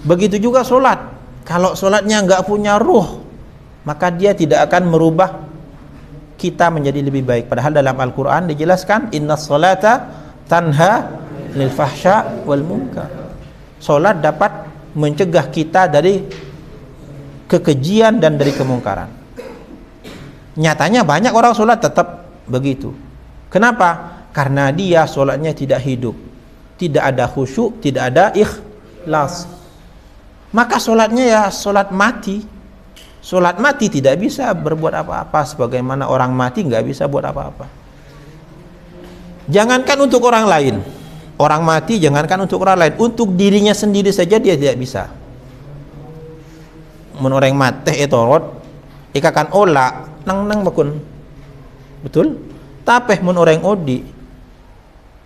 Begitu juga solat. Kalau solatnya nggak punya ruh, maka dia tidak akan merubah kita menjadi lebih baik. Padahal dalam Al-Quran dijelaskan, innas salata tanha lil fahsya wal munkar. Solat dapat mencegah kita dari kekejian dan dari kemungkaran. Nyatanya banyak orang solat tetap begitu. Kenapa? Karena dia solatnya tidak hidup, tidak ada khusyuk, tidak ada ikhlas. Maka solatnya ya solat mati. Solat mati tidak bisa berbuat apa-apa, sebagaimana orang mati nggak bisa buat apa-apa. Jangankan untuk orang lain, orang mati jangankan untuk orang lain, untuk dirinya sendiri saja dia tidak bisa. Mun orang mati etorot, ikakan ola nang bakun, betul? Tapi mun orang odi,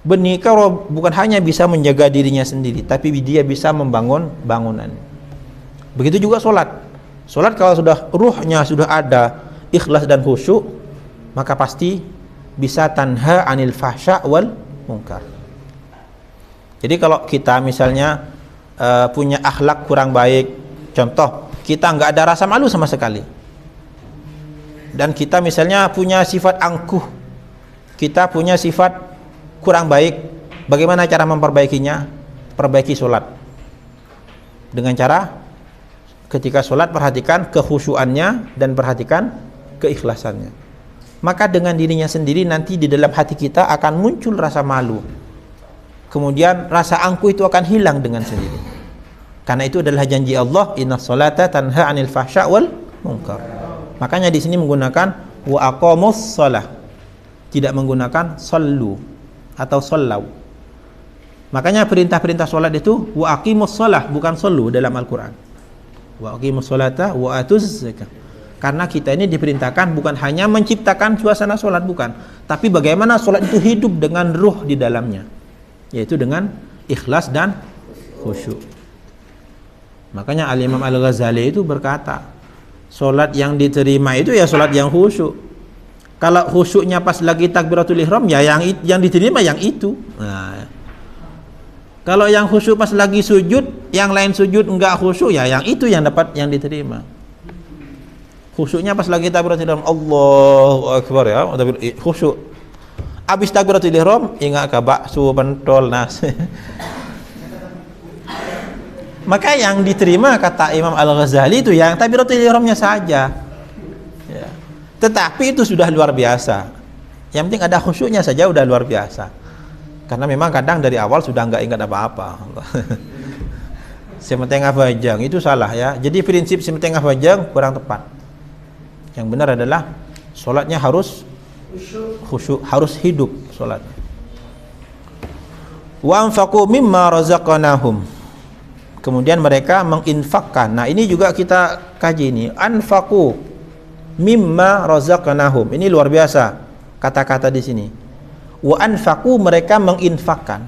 benika bukan hanya bisa menjaga dirinya sendiri, tapi dia bisa membangun bangunan. Begitu juga solat. Solat kalau sudah ruhnya sudah ada, ikhlas dan khusyuk, maka pasti bisa tanha anil fahsya wal munkar. Jadi kalau kita misalnya punya akhlak kurang baik, contoh kita nggak ada rasa malu sama sekali, dan kita misalnya punya sifat angkuh, kita punya sifat kurang baik, bagaimana cara memperbaikinya? Perbaiki solat dengan cara ketika sholat perhatikan kekhusyuannya dan perhatikan keikhlasannya. Maka dengan dirinya sendiri nanti di dalam hati kita akan muncul rasa malu. Kemudian rasa angkuh itu akan hilang dengan sendiri. Karena itu adalah janji Allah, inna sholata tanha anil fahsya wal munkar. Makanya di sini menggunakan wa aqamus shalah, tidak menggunakan sallu atau sallau. Makanya perintah-perintah sholat itu wa aqimus shalah, bukan sallu dalam Al-Quran. Wa aqimus sholata wa atuz zakah. Karena kita ini diperintahkan bukan hanya menciptakan suasana solat, bukan, tapi bagaimana solat itu hidup dengan ruh di dalamnya, yaitu dengan ikhlas dan khusyuk. Makanya Al-Imam Al-Ghazali itu berkata, solat yang diterima itu ya solat yang khusyuk. Kalau khusyuknya pas lagi takbiratul ihram, ya yang diterima yang itu. Nah, kalau yang khusyuk pas lagi sujud, yang lain sujud enggak khusyuk, ya yang itu yang dapat yang diterima. Khusyuknya pas lagi takbiratul ihram, Allahu akbar ya, khusyuk. Habis takbiratul ihram ingat ka bakso pentol nasi. Maka yang diterima kata Imam Al-Ghazali itu yang takbiratul ihramnya saja. Ya. Tetapi itu sudah luar biasa. Yang penting ada khusyuknya saja udah luar biasa. Karena memang kadang dari awal sudah enggak ingat apa-apa. Sementing hafajang itu salah ya. Jadi prinsip sementing hafajang kurang tepat. Yang benar adalah solatnya harus khusyuk, harus hidup solatnya. Wa anfaqu mimma razaqnahum. Kemudian mereka menginfakkan. Nah, ini juga kita kaji ini. Anfaqu mimma razaqnahum. Ini luar biasa. kata-kata di sini. Wa anfaqu, mereka menginfakkan.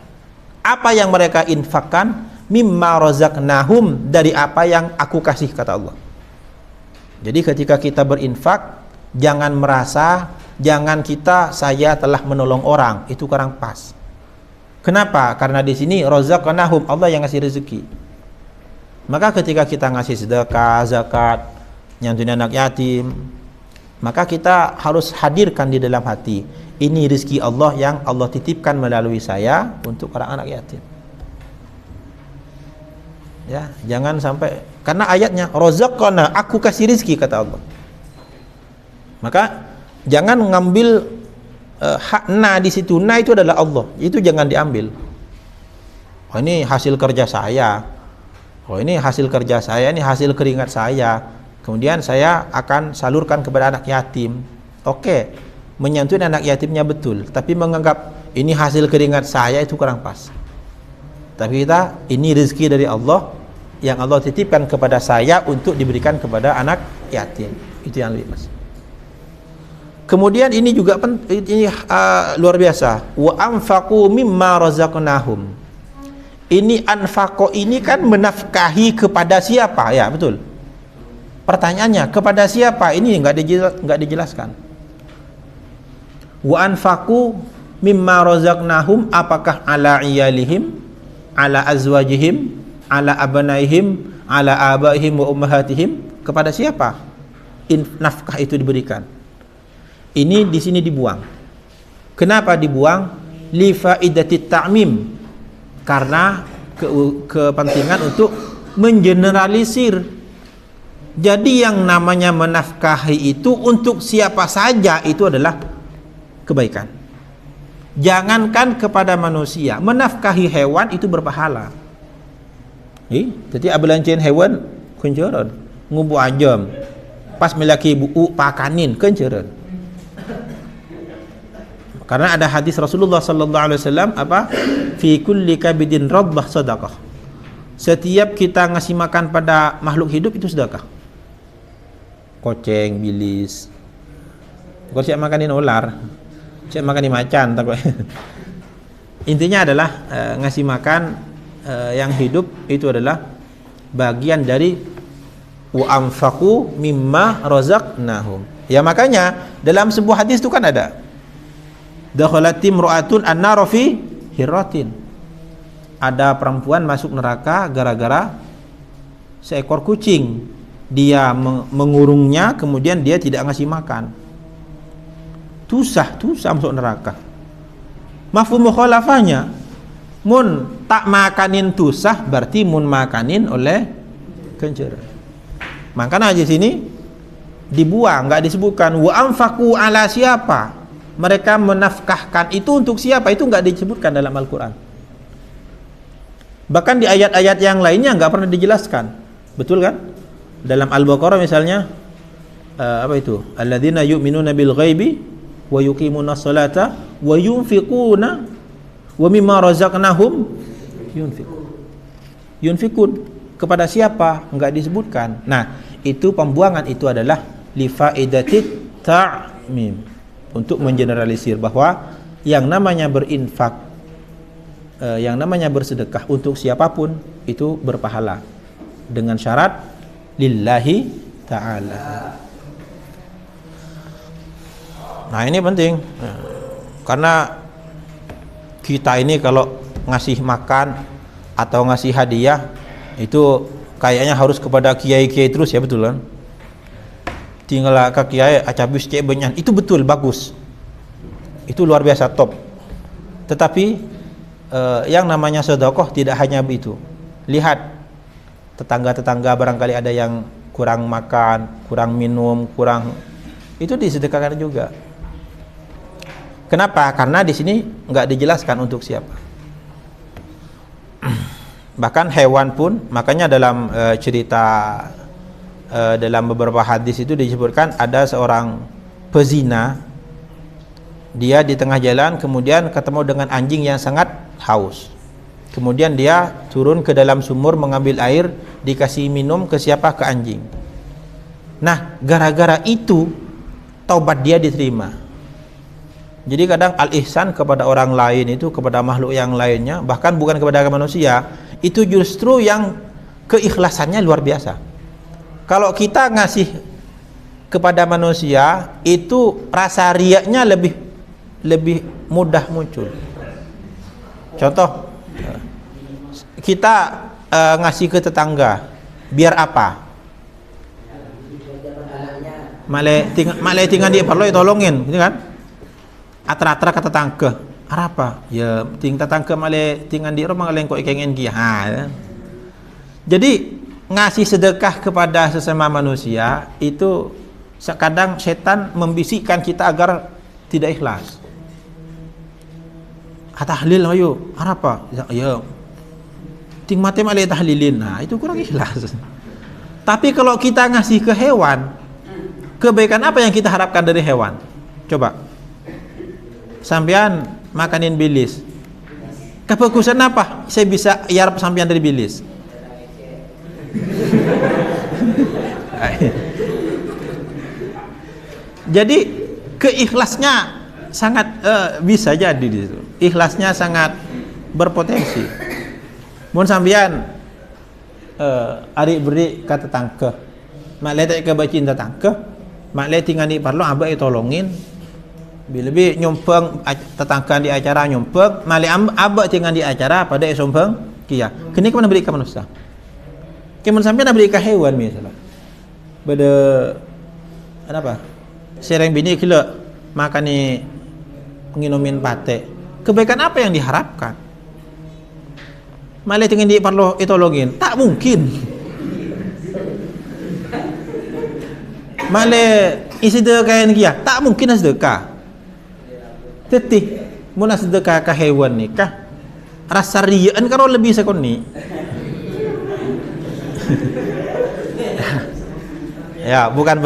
Apa yang mereka infakkan? Mimma razaqnahum, dari apa yang aku kasih, kata Allah. Jadi ketika kita berinfak, jangan merasa, jangan saya telah menolong orang, itu kurang pas. Kenapa? Karena di sini razaqnahum, Allah yang ngasih rezeki. Maka ketika kita ngasih sedekah, zakat, nyantuni anak yatim, maka kita harus hadirkan di dalam hati, ini rezeki Allah yang Allah titipkan melalui saya untuk orang anak yatim. Ya, jangan sampai, karena ayatnya razaqna, aku kasih rezeki, kata Allah. Maka jangan ngambil hak na di situ. Na itu adalah Allah, itu jangan diambil. Oh, ini hasil kerja saya. Oh, ini hasil kerja saya, ini hasil keringat saya. Kemudian saya akan salurkan kepada anak yatim. Oke, menyantuni anak yatimnya betul, tapi menganggap ini hasil keringat saya, itu kurang pas. Tapi kita, ini rezeki dari Allah yang Allah titipkan kepada saya untuk diberikan kepada anak yatim. Itu yang lebih pas. Kemudian ini juga luar biasa. Wa anfaqu mimma razaqnahum. Ini anfaqo ini kan menafkahi kepada siapa? Ya, betul. Pertanyaannya, kepada siapa? Ini enggak dijelaskan. Wa anfaqu mimma razaqnahum, apakah ala iyalihim, ala azwajihim, ala abnaihim, ala abaihim wa ummahatihim? Kepada siapa nafkah itu diberikan? Ini di sini dibuang. Kenapa dibuang? Li faidati ta'mim, karena kepentingan untuk mengeneralisir. Jadi yang namanya menafkahi itu untuk siapa saja itu adalah kebaikan. Jangankan kepada manusia, menafkahi hewan itu berpahala. Jadi abelancen hewan kenceran, ngubu ajam, pas melaki buku pakanin kenceran. Karena ada hadis Rasulullah sallallahu alaihi wasallam apa? Fi kulli kabidin radbah sadaqah. Setiap kita ngasih makan pada makhluk hidup itu sedekah. Koceng, bilis. Kalau siap makanin ular, siap makanin macan, takut. Intinya adalah ngasih makan yang hidup itu adalah bagian dari wa anfaqu mimma razaqnahum. Ya, makanya dalam sebuah hadis itu kan ada dakhalatim ru'atun an-nar fi hirratin. Ada perempuan masuk neraka gara-gara seekor kucing. Dia mengurungnya, kemudian dia tidak ngasih makan. Tusah masuk neraka. Mafhum mukhalafahnya, mun tak makanin tusah berarti mun makanin oleh kencer. Makanya di sini dibuang, enggak disebutkan wa anfaqu ala siapa. Mereka menafkahkan itu untuk siapa, itu enggak disebutkan dalam Al-Qur'an. Bahkan di ayat-ayat yang lainnya enggak pernah dijelaskan. Betul kan? Dalam Al-Baqarah misalnya apa itu? Alladzina yu'minuna bil ghaibi wa yuqimuna sholata wa yunfiquna wa mimma razaqnahum yunfikun. Kepada siapa? Enggak disebutkan. Nah, itu pembuangan itu adalah li faidatit ta'mim, untuk mengeneralisir bahwa yang namanya berinfak, yang namanya bersedekah untuk siapapun itu berpahala dengan syarat lillahi ta'ala. Nah, ini penting. Karena kita ini kalau ngasih makan atau ngasih hadiah itu kayaknya harus kepada kiai-kiai terus, ya, betul kan? Tinggal ke kiai acabus kiai benyan, itu betul, bagus. Itu luar biasa, top. Tetapi yang namanya sedekah tidak hanya itu. Lihat tetangga-tetangga barangkali ada yang kurang makan, kurang minum, itu disedekahkan juga. Kenapa? Karena di sini nggak dijelaskan untuk siapa. Bahkan hewan pun, makanya dalam cerita dalam beberapa hadis itu disebutkan ada seorang pezina, dia di tengah jalan kemudian ketemu dengan anjing yang sangat haus. Kemudian dia turun ke dalam sumur mengambil air, dikasih minum ke siapa? Ke anjing. Nah, gara-gara itu taubat dia diterima. Jadi kadang al-ihsan kepada orang lain itu, kepada makhluk yang lainnya, bahkan bukan kepada manusia, itu justru yang keikhlasannya luar biasa. Kalau kita ngasih kepada manusia, itu rasa riaknya lebih mudah muncul. Contoh, kita ngasih ke tetangga, biar apa? Male tinggal dia perlu tolongin, gitu kan? Atra-atra kata tetangga, apa? Ya, tetangga male tinggal di rumah kalian kok ingin dia. Ya. Jadi ngasih sedekah kepada sesama manusia itu kadang setan membisikkan kita agar tidak ikhlas. Tahlil ayo, apa? Ya, ting mate male tahlilin. Nah, itu kurang ikhlas. Tapi kalau kita ngasih ke hewan, kebaikan apa yang kita harapkan dari hewan? Coba. Sampean makanin bilis. Kebagusan apa? Saya bisa yarap sampean dari bilis. Jadi keikhlasnya sangat bisa jadi di situ. Ikhlasnya sangat berpotensi. Mun sampean ari beri kata tangke. Mak letak ke bacin tetangke, mak leting ngani parlo abah tolongin. Lebih nyumpeng tetangga di acara nyumpeng, mali abah tinggal di acara pada sompeng kia. Kini kemana beri ke manusia? Kemun sampean beri ke hewan misalnya. Beda apa? Sereng bini kilo makan ni nginumin pate. Kebaikan apa yang diharapkan? Malah tinggal di perlu itologin, tak mungkin. Malah isi sedekah kia, tak mungkin sedekah. Tetih, mun sedekah ke hewan nikah, rasa riyaan karo lebih sekoni. Ya, bukan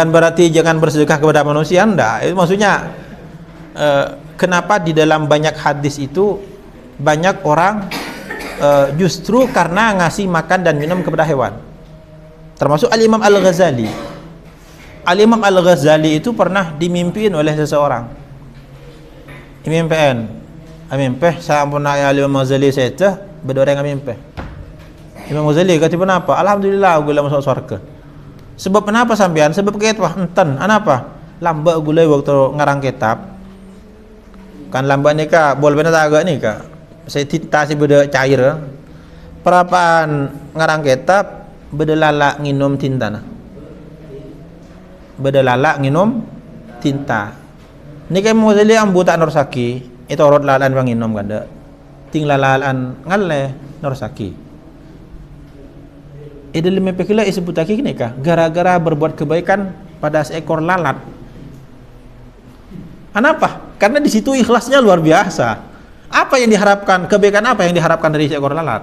berarti jangan bersedekah kepada manusia, enggak. Itu maksudnya kenapa di dalam banyak hadis itu banyak orang justru karena ngasih makan dan minum kepada hewan. Termasuk Al-Imam Al-Ghazali. Al-Imam Al-Ghazali itu pernah dimimpiin oleh seseorang. Imimpian. Amimpeh sampun Al-Imam Al-Ghazali saya beda orang amimpeh. Imam Ghazali kata apa? Alhamdulillah gula masuk surga. Sebab kenapa sampean? Sebab kitab enten. Anapa? Lamba gula waktu ngarang kitab. Kan lamba nikah, bol benar agak nikah. Saya tinta si beda cair. Perapaan ngarang kitab beda lalak nginum tinta nah. Beda lalak nginum tinta. Ni kayak mau jadi ambu tak norsaki. Itu orot lalan bang nginum kada. Ting lalan ngalle norsaki. Dalam mepekila disebut lagi nikah gara-gara berbuat kebaikan pada seekor lalat. Kenapa? Karena di situ ikhlasnya luar biasa. Apa yang diharapkan? Kebaikan apa yang diharapkan dari seekor lalat?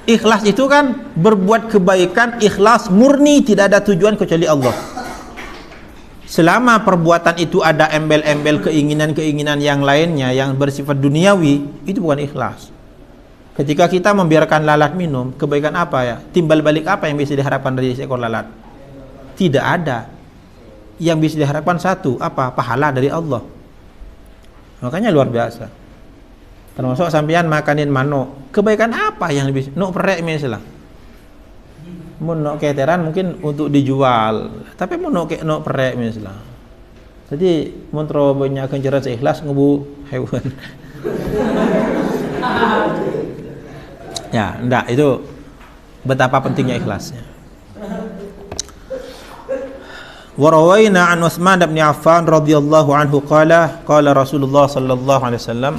Ikhlas itu kan berbuat kebaikan, ikhlas murni, tidak ada tujuan kecuali Allah. Selama perbuatan itu ada embel-embel keinginan-keinginan yang lainnya yang bersifat duniawi, itu bukan ikhlas. Ketika kita membiarkan lalat minum, kebaikan apa ya? Timbal balik apa yang bisa diharapkan dari seekor lalat? Tidak ada. Yang bisa diharapkan satu, apa? Pahala dari Allah. Makanya luar biasa. Termasuk sampean makanin manuk, kebaikan apa yang lebih? Nuk perek misalnya. Mun nok keteran mungkin untuk dijual, tapi mun nok perek misalnya. Jadi mun tro banyak kenceran seikhlas ngebu hewan. Ya, enggak, itu betapa pentingnya ikhlasnya. Wa rawaina an Utsman bin Affan radhiyallahu anhu qala Rasulullah sallallahu alaihi wasallam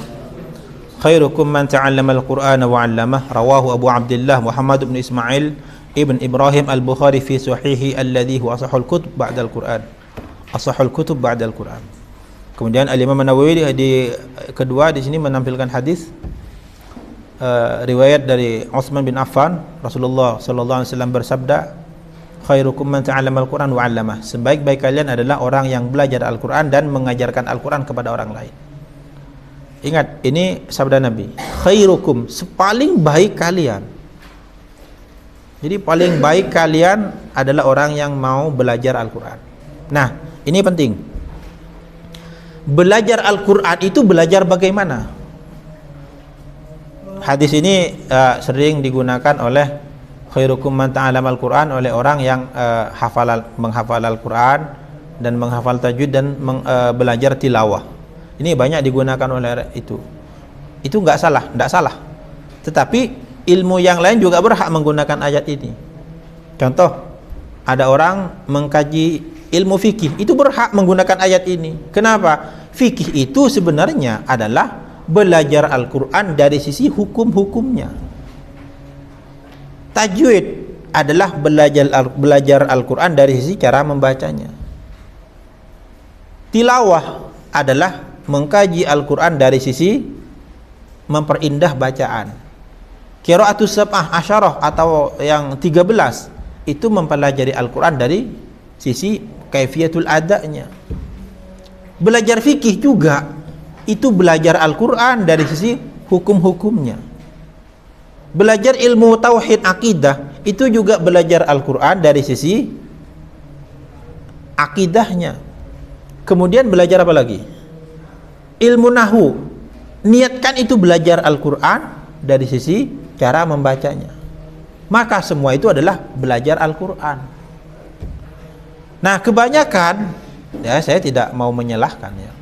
khairukum man ta'allama al-Qur'ana wa 'allamahu rawahu Abu Abdullah Muhammad bin Ismail ibn Ibrahim al-Bukhari fi sahihi alladhi huwa asahhul kutub ba'da al-Qur'an. Asahhul kutub ba'da al-Qur'an. Kemudian Al-Imam An-Nawawi di kedua di sini menampilkan hadis riwayat dari Utsman bin Affan. Rasulullah sallallahu alaihi wasallam bersabda, khairukum man ta'allama al-Qur'an wa 'allamahu. Sebaik-baik kalian adalah orang yang belajar Al-Qur'an dan mengajarkan Al-Qur'an kepada orang lain. Ingat, ini sabda Nabi. Khairukum, sepaling baik kalian. Jadi paling baik kalian adalah orang yang mau belajar Al-Quran. Nah, ini penting. Belajar Al-Quran itu belajar bagaimana? Hadis ini sering digunakan oleh khairukum man ta'allama Al-Quran, oleh orang yang menghafal Al-Quran dan menghafal tajwid dan belajar tilawah. Ini banyak digunakan oleh itu. Itu enggak salah. Tetapi ilmu yang lain juga berhak menggunakan ayat ini. Contoh, ada orang mengkaji ilmu fikih, itu berhak menggunakan ayat ini. Kenapa? Fikih itu sebenarnya adalah belajar Al-Quran dari sisi hukum-hukumnya. Tajwid adalah belajar Al-Quran dari sisi cara membacanya. Tilawah adalah mengkaji Al-Quran dari sisi memperindah bacaan. Qiraatus sab'ah asyarah atau yang 13 itu mempelajari Al-Quran dari sisi kaifiyatul adanya. Belajar fikih juga itu belajar Al-Quran dari sisi hukum-hukumnya. Belajar ilmu tauhid akidah itu juga belajar Al-Quran dari sisi akidahnya. Kemudian belajar apa lagi? Ilmu nahwu, niatkan itu belajar Al-Quran dari sisi cara membacanya. Maka semua itu adalah belajar Al-Quran. Nah, kebanyakan, ya saya tidak mau menyalahkan ya,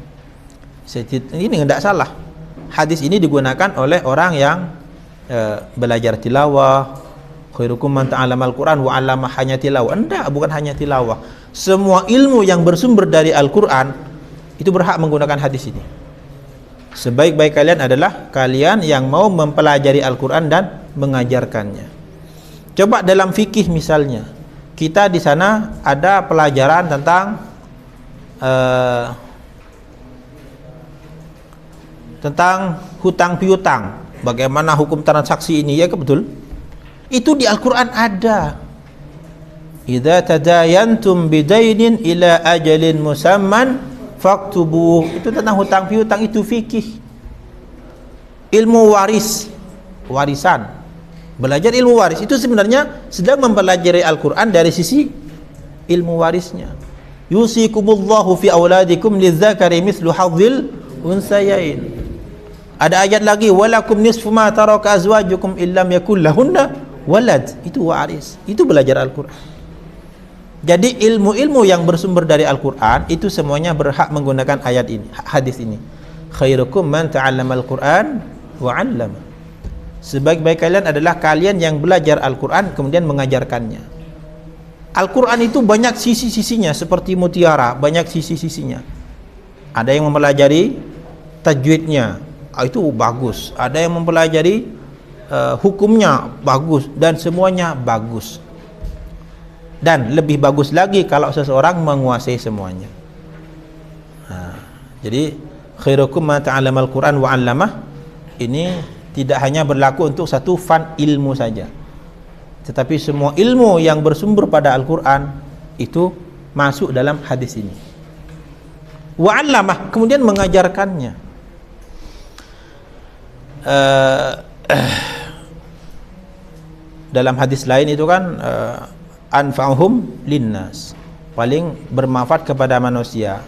ini tidak salah. Hadis ini digunakan oleh orang yang belajar tilawah. Khairukum man ta'allama Al-Quran wa 'allama, hanya tilawah. Enggak, bukan hanya tilawah. Semua ilmu yang bersumber dari Al-Quran itu berhak menggunakan hadis ini. Sebaik-baik kalian adalah kalian yang mau mempelajari Al-Quran dan mengajarkannya. Coba dalam fikih misalnya, kita di sana ada pelajaran tentang hutang piutang, bagaimana hukum transaksi ini, ya betul? Itu di Al-Quran ada. Idza tadayantum bidainin ila ajalin musamman faktubuh. Itu tentang hutang piutang, itu fikih. Ilmu warisan. Belajar ilmu waris itu sebenarnya sedang mempelajari Al-Quran dari sisi ilmu warisnya. Yusikumullahu fi auladikum lidzakari mithlu hadzil unsayain. Ada ayat lagi, walakum nisfu ma taraka azwajukum illam yakul lahunna walad. Itu waris. Itu belajar Al-Quran. Jadi ilmu-ilmu yang bersumber dari Al-Quran itu semuanya berhak menggunakan ayat ini, hadis ini. Khairukum man ta'allama Al-Quran wa 'allama. Sebaik-baik kalian adalah kalian yang belajar Al-Quran kemudian mengajarkannya. Al-Quran itu banyak sisi-sisinya, seperti mutiara, banyak sisi-sisinya. Ada yang mempelajari tajwidnya, itu bagus. Ada yang mempelajari hukumnya, bagus. Dan semuanya bagus. Dan lebih bagus lagi kalau seseorang menguasai semuanya. Jadi khairukum man ta'allama Al-Quran wa 'allamah ini tidak hanya berlaku untuk satu fan ilmu saja, tetapi semua ilmu yang bersumber pada Al-Quran itu masuk dalam hadis ini. Wa 'allamah, kemudian mengajarkannya. Dalam hadis lain itu kan anfa'uhum linnas, paling bermanfaat kepada manusia.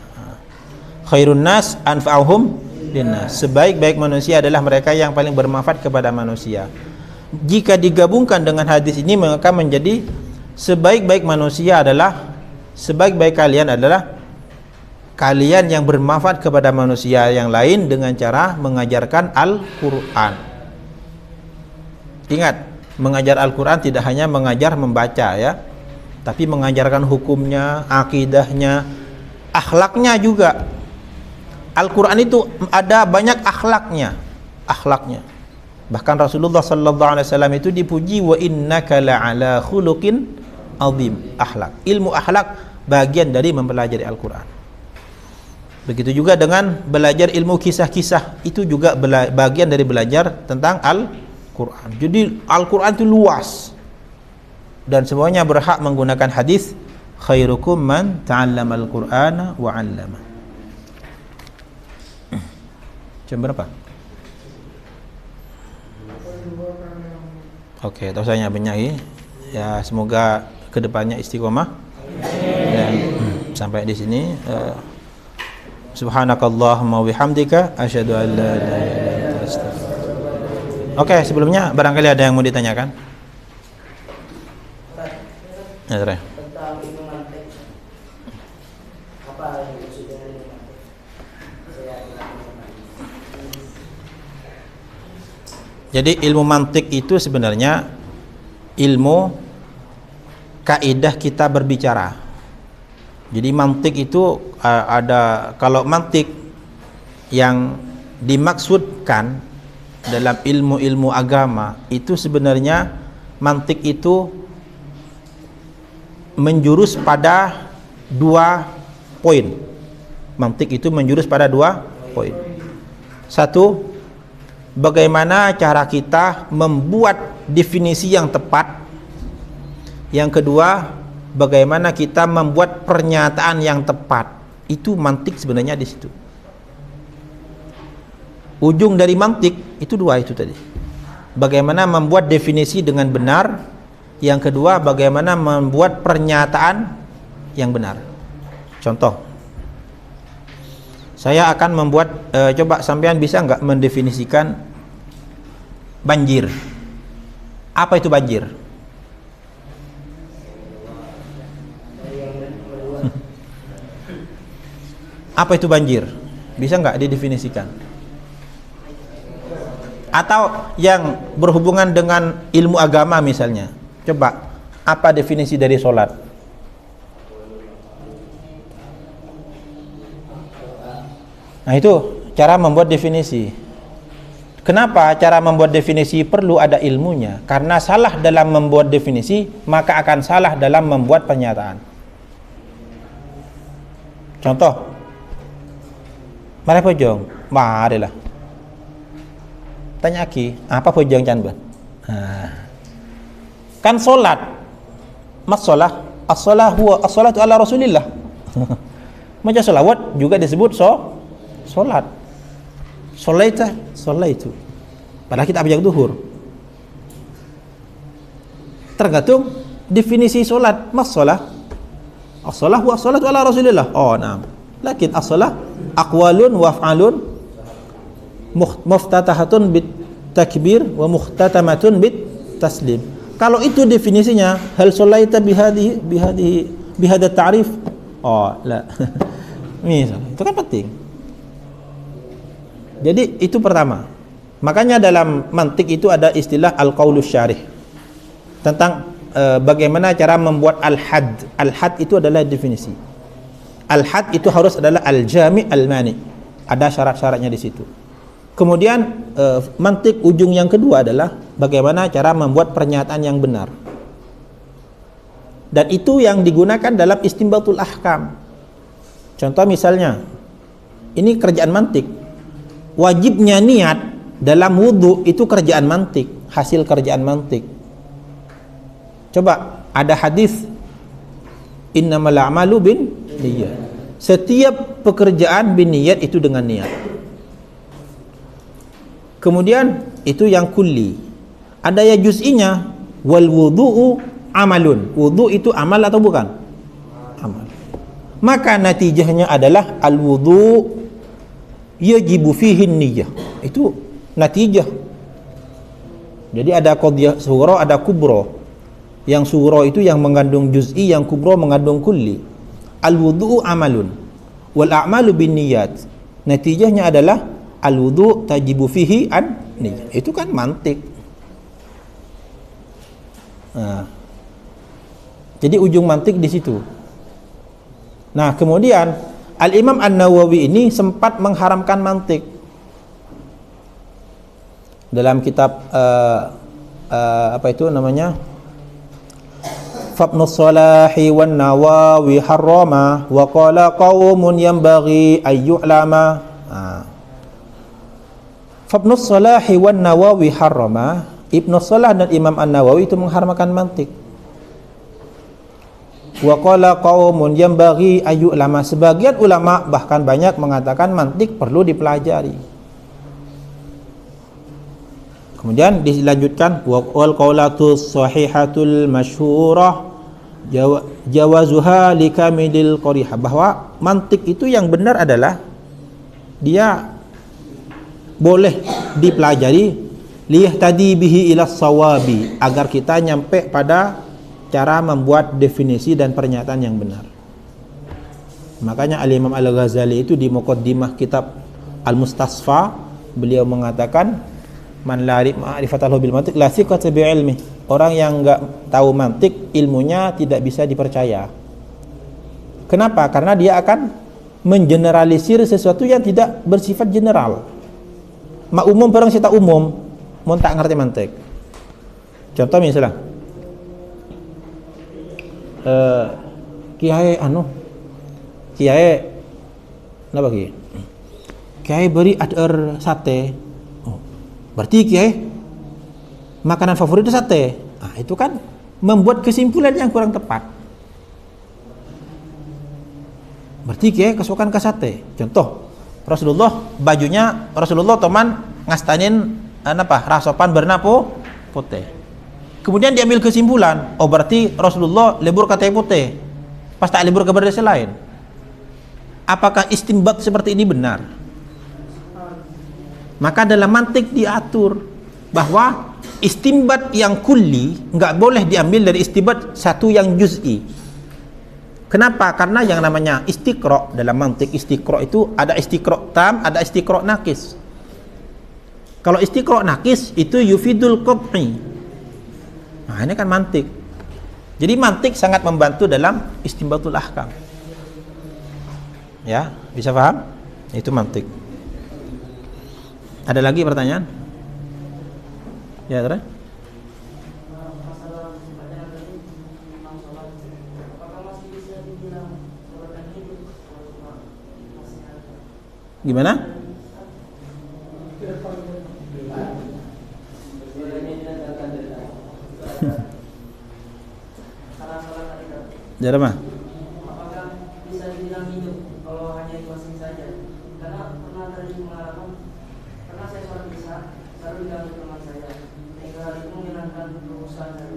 Khairun nas anfa'uhum linnas, sebaik-baik manusia adalah mereka yang paling bermanfaat kepada manusia. Jika digabungkan dengan hadis ini, maka menjadi sebaik-baik manusia adalah, sebaik-baik kalian adalah kalian yang bermanfaat kepada manusia yang lain dengan cara mengajarkan Al-Quran. Ingat, mengajar Al-Quran tidak hanya mengajar membaca ya, tapi mengajarkan hukumnya, akidahnya, akhlaknya juga. Al-Quran itu ada banyak akhlaknya. Bahkan Rasulullah sallallahu alaihi wasallam itu dipuji, wa innaka la'ala khuluqin azim. Akhlak, ilmu akhlak bagian dari mempelajari Al-Quran. Begitu juga dengan belajar ilmu kisah-kisah, itu juga bagian dari belajar tentang Al-Quran. Jadi Al-Quran itu luas dan semuanya berhak menggunakan hadis khairukum man ta'allama Al-Qur'ana wa 'allama. Jam berapa? Oke, tak usah banyak Ya, semoga kedepannya istiqomah. Dan sampai di sini. Subhanakallahumma wabihamdika asyhadu an la ilaha illa anta astaghfiruka. Oke, sebelumnya barangkali ada yang mau ditanyakan? Ya, Tre. Tentang ilmu mantik. Apa yang dimaksud dengan ilmu mantik? Jadi ilmu mantik itu sebenarnya ilmu kaidah kita berbicara. Jadi mantik itu ada, kalau mantik yang dimaksudkan dalam ilmu-ilmu agama itu sebenarnya mantik itu menjurus pada 2 poin. Mantik itu menjurus pada 2 poin. Satu, bagaimana cara kita membuat definisi yang tepat. Yang kedua, bagaimana kita membuat pernyataan yang tepat. Itu mantik sebenarnya di situ. Ujung dari mantik itu 2 itu tadi. Bagaimana membuat definisi dengan benar. Yang kedua, bagaimana membuat pernyataan yang benar. Contoh, saya akan membuat coba sampean bisa nggak mendefinisikan banjir? Apa itu banjir? Apa itu banjir? Bisa nggak didefinisikan? Atau yang berhubungan dengan ilmu agama misalnya. Coba, apa definisi dari sholat? Nah itu cara membuat definisi. Kenapa cara membuat definisi perlu ada ilmunya? Karena salah dalam membuat definisi, maka akan salah dalam membuat pernyataan. Contoh, mari pojong, marilah. Tanya lagi, apa pojong canban? Kan solat, mas solah, as-solah huwa as-solatu ala rasulillah. Macam solawat juga disebut solat. Solaita, solaitu. Padahal kita pojong duhur. Tergantung definisi solat, mas solah, as-solah huwa as-solatu ala rasulillah. Oh, nah. Lakin as-solah aqwalun wa af'alun muftatahatun bit takbir wa muhtatamatun bit taslim. Kalau itu definisinya, hal sholaita bihadha ta'rif? Oh, la. Misal, itu kan penting. Jadi itu pertama. Makanya dalam mantik itu ada istilah al-qaulus syarih. Tentang bagaimana cara membuat al-had. Al-had itu adalah definisi. Al-had itu harus adalah al-jami' al-mani. Ada syarat-syaratnya di situ. Kemudian mantik ujung yang kedua adalah bagaimana cara membuat pernyataan yang benar. Dan itu yang digunakan dalam istinbatul ahkam. Contoh misalnya, ini kerjaan mantik. Wajibnya niat dalam wudu itu kerjaan mantik, hasil kerjaan mantik. Coba ada hadis innamal a'malu bin niyyat. Setiap pekerjaan biniyat itu dengan niat. Kemudian itu yang kulli. Ada ya juz'inya, wal wudu'u amalun. Wudu itu amal atau bukan? Amal. Maka natijahnya adalah al wudu' yajibu fihi niyyah. Itu natijah. Jadi ada qadhiyah sughra, ada kubra. Yang sughra itu yang mengandung juz'i, yang kubra mengandung kulli. Al wudu'u amalun wal a'malu binniyat. Natijahnya adalah al wudu' tajibu fihi an niyyah. Itu kan mantik. Nah, jadi ujung mantik di situ. Nah, kemudian Al-Imam An-Nawawi ini sempat mengharamkan mantik dalam kitab apa itu namanya, Fabnus Salahi wan Nawawi harrama wa qala qaumun yanbaghi ayyu'lama. Fabnus Salahi wan Nawawi harrama. Ibnu Salah dan Imam An-Nawawi itu mengharamkan mantik. Wa qala qaumun yanbaghi ayyu'lama. Sebagian ulama bahkan banyak mengatakan mantik perlu dipelajari. Kemudian dilanjutkan wal qaulatus sahihatul masyhurah jawazuha likamilil qarihah, bahwa mantik itu yang benar adalah dia boleh dipelajari liyahtadi bihi ila sawabi, agar kita nyampe pada cara membuat definisi dan pernyataan yang benar. Makanya Al-Imam Al-Ghazali itu di muqaddimah kitab Al-Mustasfa beliau mengatakan man la ma'rifatal bil mantiq la thiqata bi ilmi. Orang yang enggak tahu mantik, ilmunya tidak bisa dipercaya. Kenapa? Karena dia akan mengeneralisir sesuatu yang tidak bersifat general. Umum barang sita umum, mau tak ngerti mantik. Contoh misalnya kiai napa kiai? Kiai beri ada sate. Oh, berarti kiai makanan favorit itu sate. Nah, itu kan membuat kesimpulan yang kurang tepat. Berarti kiai kesukaan ke sate. Contoh, Rasulullah teman ngastanin rasopan bernapo putih. Kemudian diambil kesimpulan, oh berarti Rasulullah libur ke teh putih. Pas tak libur ke berdesa lain. Apakah istinbat seperti ini benar? Maka dalam mantik diatur bahwa istinbat yang kulli enggak boleh diambil dari istinbat satu yang juz'i. Kenapa? Karena yang namanya istiqra' dalam mantik, istiqra' itu ada istiqra' tam, ada istiqra' nakis. Kalau istiqra' nakis itu yufidul qat'i. Nah, ini kan mantik. Jadi mantik sangat membantu dalam istinbatul ahkam. Ya, bisa paham? Itu mantik. Ada lagi pertanyaan? Ya, terus? Gimana? Jadi mah? Apakah bisa dibilang hidup kalau hanya diwasing saja? Karena pernah terjadi pengalaman, karena saya sholat isya baru diganggu teman saya. Hingga hal itu menghilangkan urusan dari.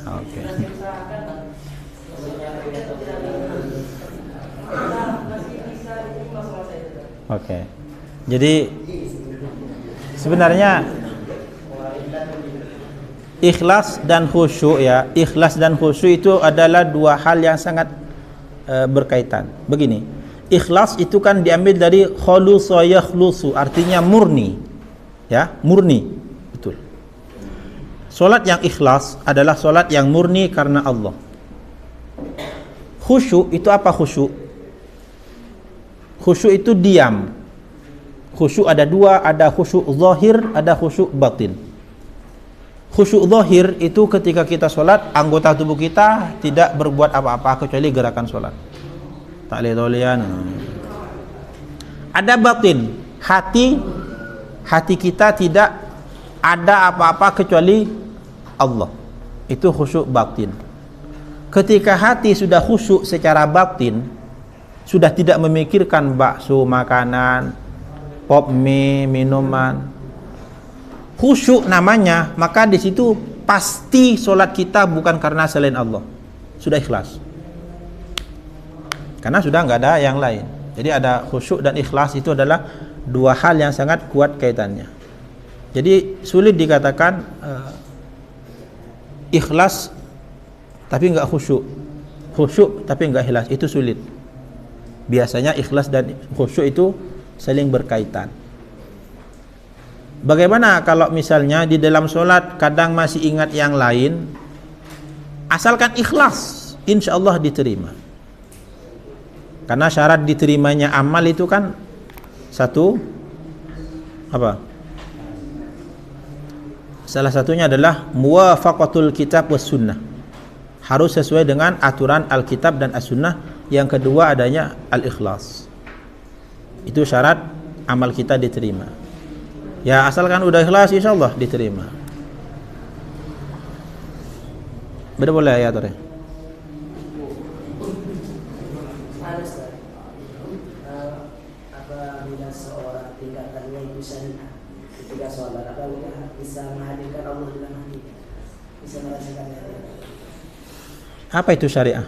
Oke. Dan saya usahakan masih bisa diterima sholat saya. Oke. Jadi sebenarnya ikhlas dan khusyuk, ya, ikhlas dan khusyuk itu adalah dua hal yang sangat berkaitan. Begini, ikhlas itu kan diambil dari khulusa yakhlusu, artinya murni, ya, murni, betul. Solat yang ikhlas adalah solat yang murni karena Allah. Khusyuk itu apa? Khusyuk itu diam. Khusyuk ada dua, ada khusyuk zahir, ada khusyuk batin. Khusyuk zahir itu ketika kita sholat, anggota tubuh kita tidak berbuat apa-apa kecuali gerakan sholat. Ta'liyah. Ada batin, hati kita tidak ada apa-apa kecuali Allah. Itu khusyuk batin. Ketika hati sudah khusyuk secara batin, sudah tidak memikirkan bakso, makanan, pop mie, minuman, khusyuk namanya, maka di situ pasti solat kita bukan karena selain Allah, sudah ikhlas, karena sudah nggak ada yang lain. Jadi ada khusyuk dan ikhlas, itu adalah dua hal yang sangat kuat kaitannya. Jadi sulit dikatakan ikhlas tapi nggak khusyuk, khusyuk tapi nggak ikhlas, itu sulit. Biasanya ikhlas dan khusyuk itu saling berkaitan. Bagaimana kalau misalnya di dalam sholat kadang masih ingat yang lain, asalkan ikhlas, insya Allah diterima. Karena syarat diterimanya amal itu kan satu, apa? Salah satunya adalah muwafaqatul kitab was sunnah, harus sesuai dengan aturan Alkitab dan As-Sunnah. Yang kedua adanya al-ikhlas. Itu syarat amal kita diterima. Ya, asalkan udah ikhlas, insyaallah diterima. Beda boleh ya, Tore? Apabila seorang tingkatannya itu syariah, ketika sholat, apakah bisa menghadirkan Allah dalam hati, bisa merasakannya? Apa itu syariah?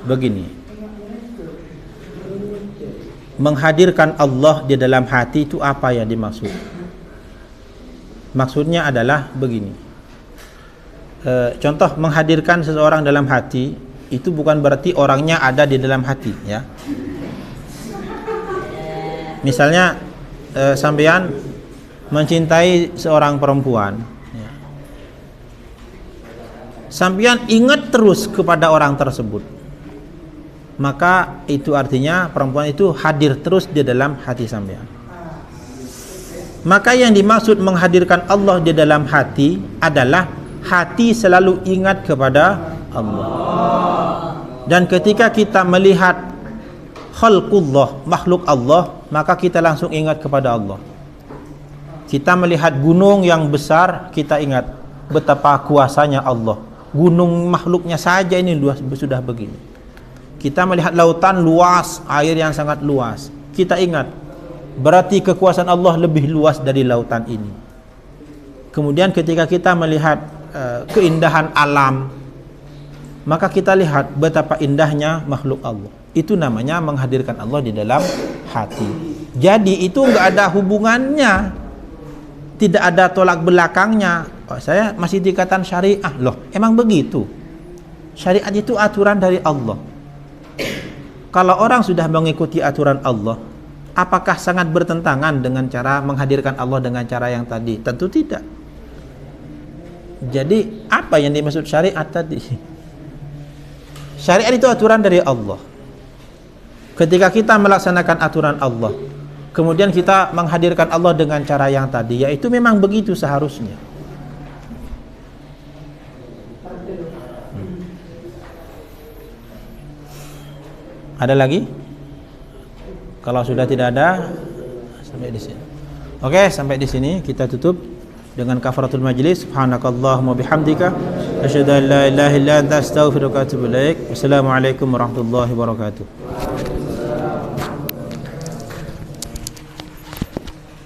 Begini, menghadirkan Allah di dalam hati itu apa yang dimaksud? Maksudnya adalah begini, contoh menghadirkan seseorang dalam hati itu bukan berarti orangnya ada di dalam hati, ya. Misalnya sampean mencintai seorang perempuan, ya. Sampean ingat terus kepada orang tersebut, maka itu artinya perempuan itu hadir terus di dalam hati sampean. Maka yang dimaksud menghadirkan Allah di dalam hati adalah hati selalu ingat kepada Allah. Dan ketika kita melihat khalqullah, makhluk Allah, maka kita langsung ingat kepada Allah. Kita melihat gunung yang besar, kita ingat betapa kuasanya Allah. Gunung makhluknya saja ini luas, sudah begini. Kita melihat lautan luas, air yang sangat luas, kita ingat berarti kekuasaan Allah lebih luas dari lautan ini. Kemudian ketika kita melihat keindahan alam, maka kita lihat betapa indahnya makhluk Allah. Itu namanya menghadirkan Allah di dalam hati. Jadi itu enggak ada hubungannya, tidak ada tolak belakangnya. Oh, saya masih dikatakan syariah. Loh, emang begitu? Syariat itu aturan dari Allah. Kalau orang sudah mengikuti aturan Allah, apakah sangat bertentangan dengan cara menghadirkan Allah dengan cara yang tadi? Tentu tidak. Jadi apa yang dimaksud syariat tadi? Syariat itu aturan dari Allah. Ketika kita melaksanakan aturan Allah, kemudian kita menghadirkan Allah dengan cara yang tadi, yaitu memang begitu seharusnya. Ada lagi? Kalau sudah tidak ada, sampai di sini. Oke, sampai di sini kita tutup dengan kafaratul majlis. Subhanakallahumma bihamdika asyhadu an la ilaha illa anta astaghfiruka wa atubu ilaik. Wassalamualaikum warahmatullahi wabarakatuh.